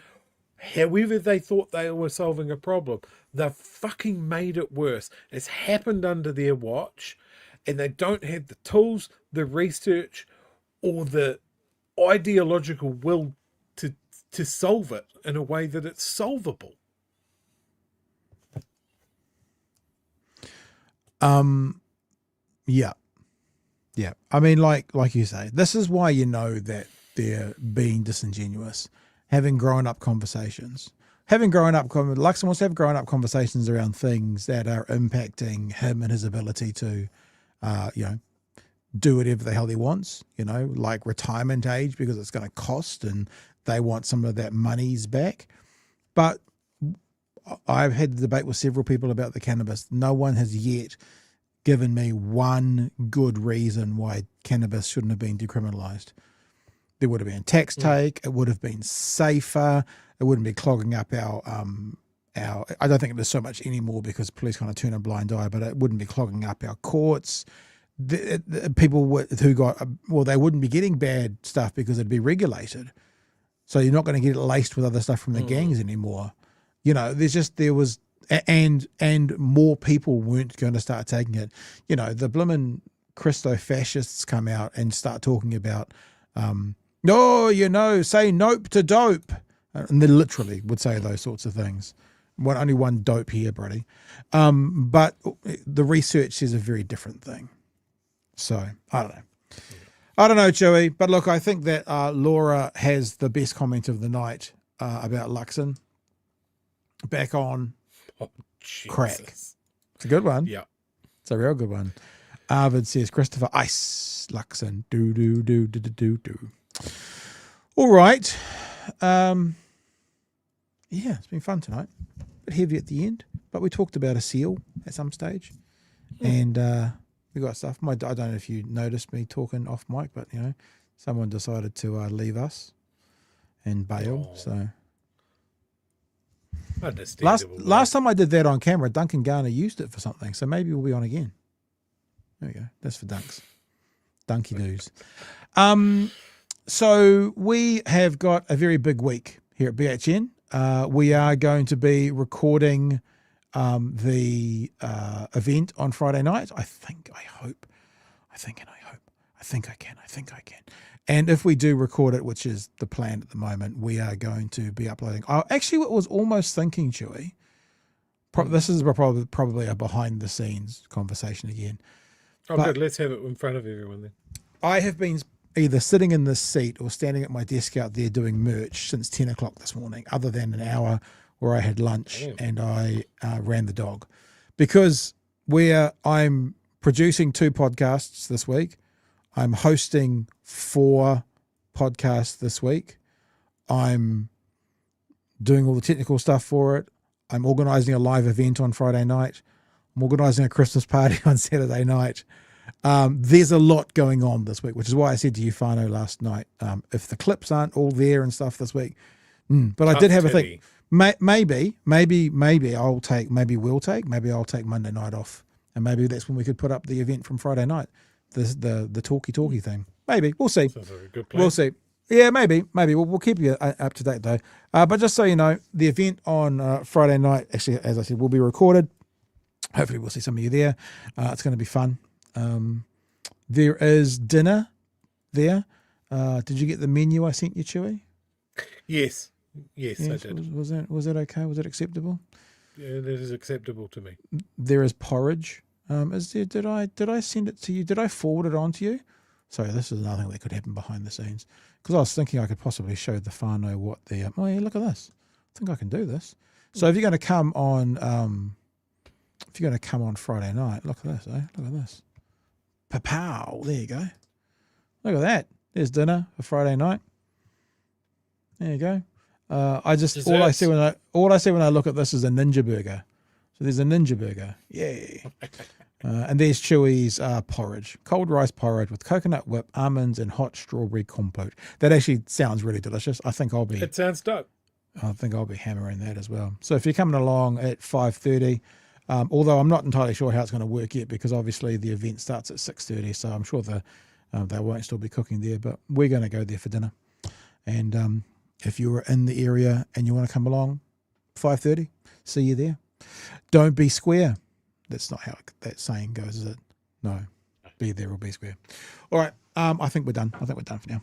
however they thought they were solving a problem, they've fucking made it worse. It's happened under their watch, and they don't have the tools, the research, or the ideological will to solve it in a way that it's solvable. Yeah. I mean, like you say, this is why you know that they're being disingenuous. Having grown up conversations, Luxon wants to have grown up conversations around things that are impacting him and his ability to, do whatever the hell he wants, like retirement age, because it's going to cost and they want some of that monies back. But I've had the debate with several people about the cannabis. No one has yet given me one good reason why cannabis shouldn't have been decriminalised. There would have been a tax take. It would have been safer. It wouldn't be clogging up our I don't think there's so much anymore because police kind of turn a blind eye, but it wouldn't be clogging up our courts. The people who got, they wouldn't be getting bad stuff because it'd be regulated. So you're not going to get it laced with other stuff from the gangs anymore. And more people weren't going to start taking it. The blimmin' Christo-fascists come out and start talking about, say nope to dope. And they literally would say those sorts of things. only one dope here, Brody. But the research says a very different thing. So I don't know. I don't know, Joey. But look, I think that Laura has the best comment of the night about Luxon. Back on crack. It's a good one. Yeah. It's a real good one. Arvid says, Christopher Ice, Luxon, do. All right. Yeah, it's been fun tonight. A bit heavy at the end, but we talked about a seal at some stage. And we got stuff. I don't know if you noticed me talking off mic, but, someone decided to leave us and bail. So last time I did that on camera, Duncan Garner used it for something. So maybe we'll be on again. There we go. That's for dunks. Dunky doos. So we have got a very big week here at BHN. We are going to be recording the event on Friday night. I think I can. And if we do record it, which is the plan at the moment, we are going to be uploading. Actually, what I was almost thinking, Chewy, this is probably a behind the scenes conversation again. Oh, good. Let's have it in front of everyone then. I have been either sitting in this seat or standing at my desk out there doing merch since 10 o'clock this morning, other than an hour where I had lunch and I ran the dog. Because I'm producing 2 podcasts this week. I'm hosting 4 podcasts this week. I'm doing all the technical stuff for it. I'm organising a live event on Friday night. I'm organising a Christmas party on Saturday night. There's a lot going on this week, which is why I said to you, Fano, last night, if the clips aren't all there and stuff this week. But I did have a think. Maybe I'll take Monday night off. And maybe that's when we could put up the event from Friday night. The talky thing. Maybe. We'll see. Sounds like a good plan. We'll see. Yeah, maybe. We'll keep you up to date, though. But just so you know, the event on Friday night, actually, as I said, will be recorded. Hopefully we'll see some of you there. It's going to be fun. There is dinner there. Did you get the menu I sent you, Chewy? Yes, I did. Was that okay? Was it acceptable? Yeah, that is acceptable to me. There is porridge. Is there? Did I send it to you? Did I forward it on to you? Sorry, this is another thing that could happen behind the scenes. Because I was thinking I could possibly show the whānau what the... oh, yeah, look at this. I think I can do this. So if you're going to come on... Friday night, look at this, eh? Look at this. Pa-pow. There you go. Look at that. There's dinner for Friday night. There you go. All I see when I look at this is a ninja burger. So there's a ninja burger. Yay. And there's Chewy's porridge. Cold rice porridge with coconut whip, almonds, and hot strawberry compote. That actually sounds really delicious. It sounds dope. I think I'll be hammering that as well. So if you're coming along at 5:30, although I'm not entirely sure how it's going to work yet, because obviously the event starts at 6:30, so I'm sure they won't still be cooking there, but we're going to go there for dinner. And if you're in the area and you want to come along, 5:30, see you there. Don't be square. That's not how that saying goes, is it? No. Be there or be square. All right. I think we're done. For now.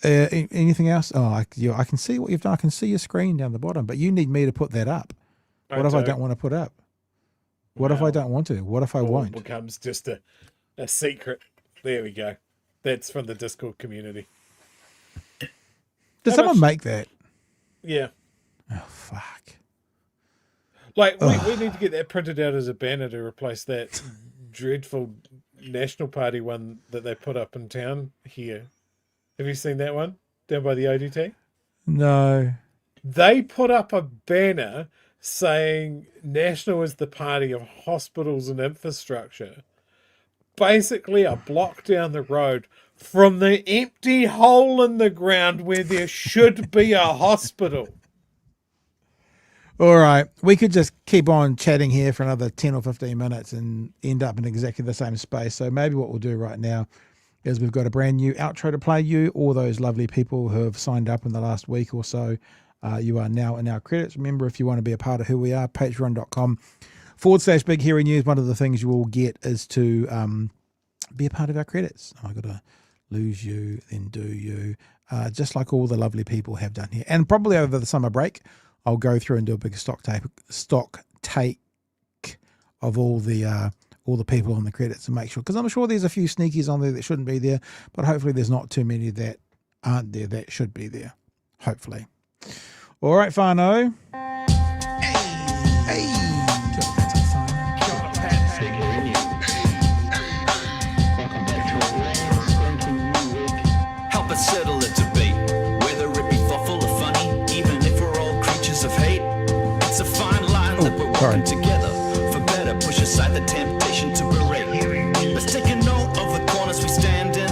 Anything else? Oh, I can see what you've done. I can see your screen down the bottom, but you need me to put that up. What if I don't want to put up? What if I don't want to? What if I won't? It becomes just a secret. There we go. That's from the Discord community. Did someone make that? Yeah. Oh, fuck. Like, we need to get that printed out as a banner to replace that dreadful National Party one that they put up in town here. Have you seen that one down by the ODT? No. They put up a banner saying National is the party of hospitals and infrastructure. Basically a block down the road from the empty hole in the ground where there should be a hospital. All right. We could just keep on chatting here for another 10 or 15 minutes and end up in exactly the same space. So maybe what we'll do right now is we've got a brand new outro to play you. All those lovely people who have signed up in the last week or so, you are now in our credits. Remember, if you want to be a part of who we are, patreon.com/Big Hairy News. One of the things you will get is to be a part of our credits. I've got to lose you, then do you, just like all the lovely people have done here. And probably over the summer break, I'll go through and do a big stock take of all the people on the credits and make sure, because I'm sure there's a few sneakies on there that shouldn't be there, but hopefully there's not too many that aren't there that should be there. Hopefully. All right, whānau. Help us settle a debate, whether it be thoughtful or funny, even if we're all creatures of hate. It's a fine line that we're walking together. For better, push aside the temptation to berate. Let's take a note of the corners we stand in.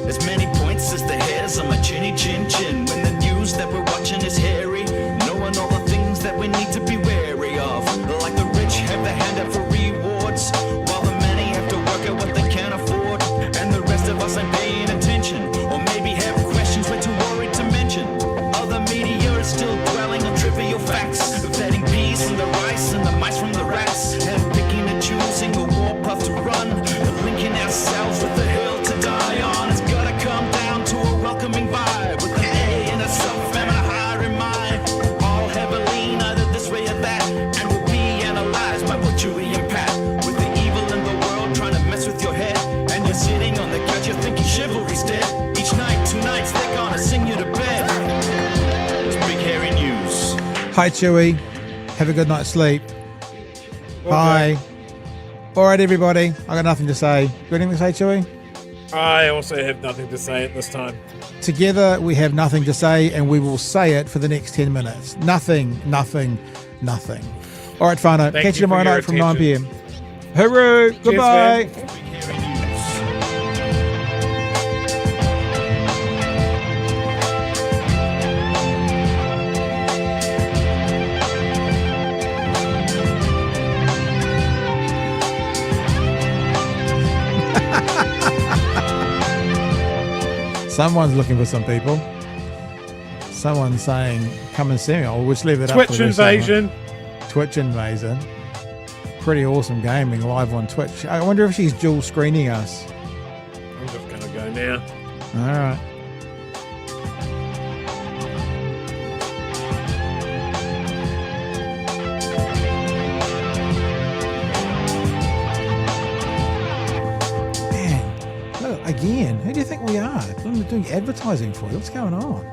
As many points as the hairs on my chinny chin chin. When the news that we're watching is hairy, knowing all the things that we need to be wary of. Like the rich have the handout for rewards, while the many have to work at what they can't afford. And the rest of us ain't paying attention, or maybe have questions we're too worried to mention. Other media is still dwelling on trivial facts, vetting peas from the rice and the mice from the rats, and picking and choosing a warpath to run, linking ourselves with the hill to die on. It's gotta come down to a welcoming vibe, with an A and a self and a higher in mind. All have a lean either this way or that, and will be analyzed by butchery and pat. With the evil in the world trying to mess with your head, and you're sitting on the couch, you're thinking chivalry's dead. Each night, 2 nights, they're gonna sing you to bed. It's Big Hairy News. Hi, Chewy. Have a good night's sleep. Bye. All right, everybody. I got nothing to say. Got anything to say, Chewy? I also have nothing to say at this time. Together, we have nothing to say, and we will say it for the next 10 minutes. Nothing, nothing, nothing. All right, whānau. Thank Catch you you for tomorrow your night from 9 attention. p.m. Hooroo. Cheers, Goodbye. man. Someone's looking for some people. Someone's saying, come and see me. I'll just leave it up Twitch for the rest of the invasion. night. Twitch invasion. Pretty awesome gaming live on Twitch. I wonder if she's dual screening us. I'm just going to go now. All right. Man, look, again, who do you think we are? I'm doing advertising for you. What's going on?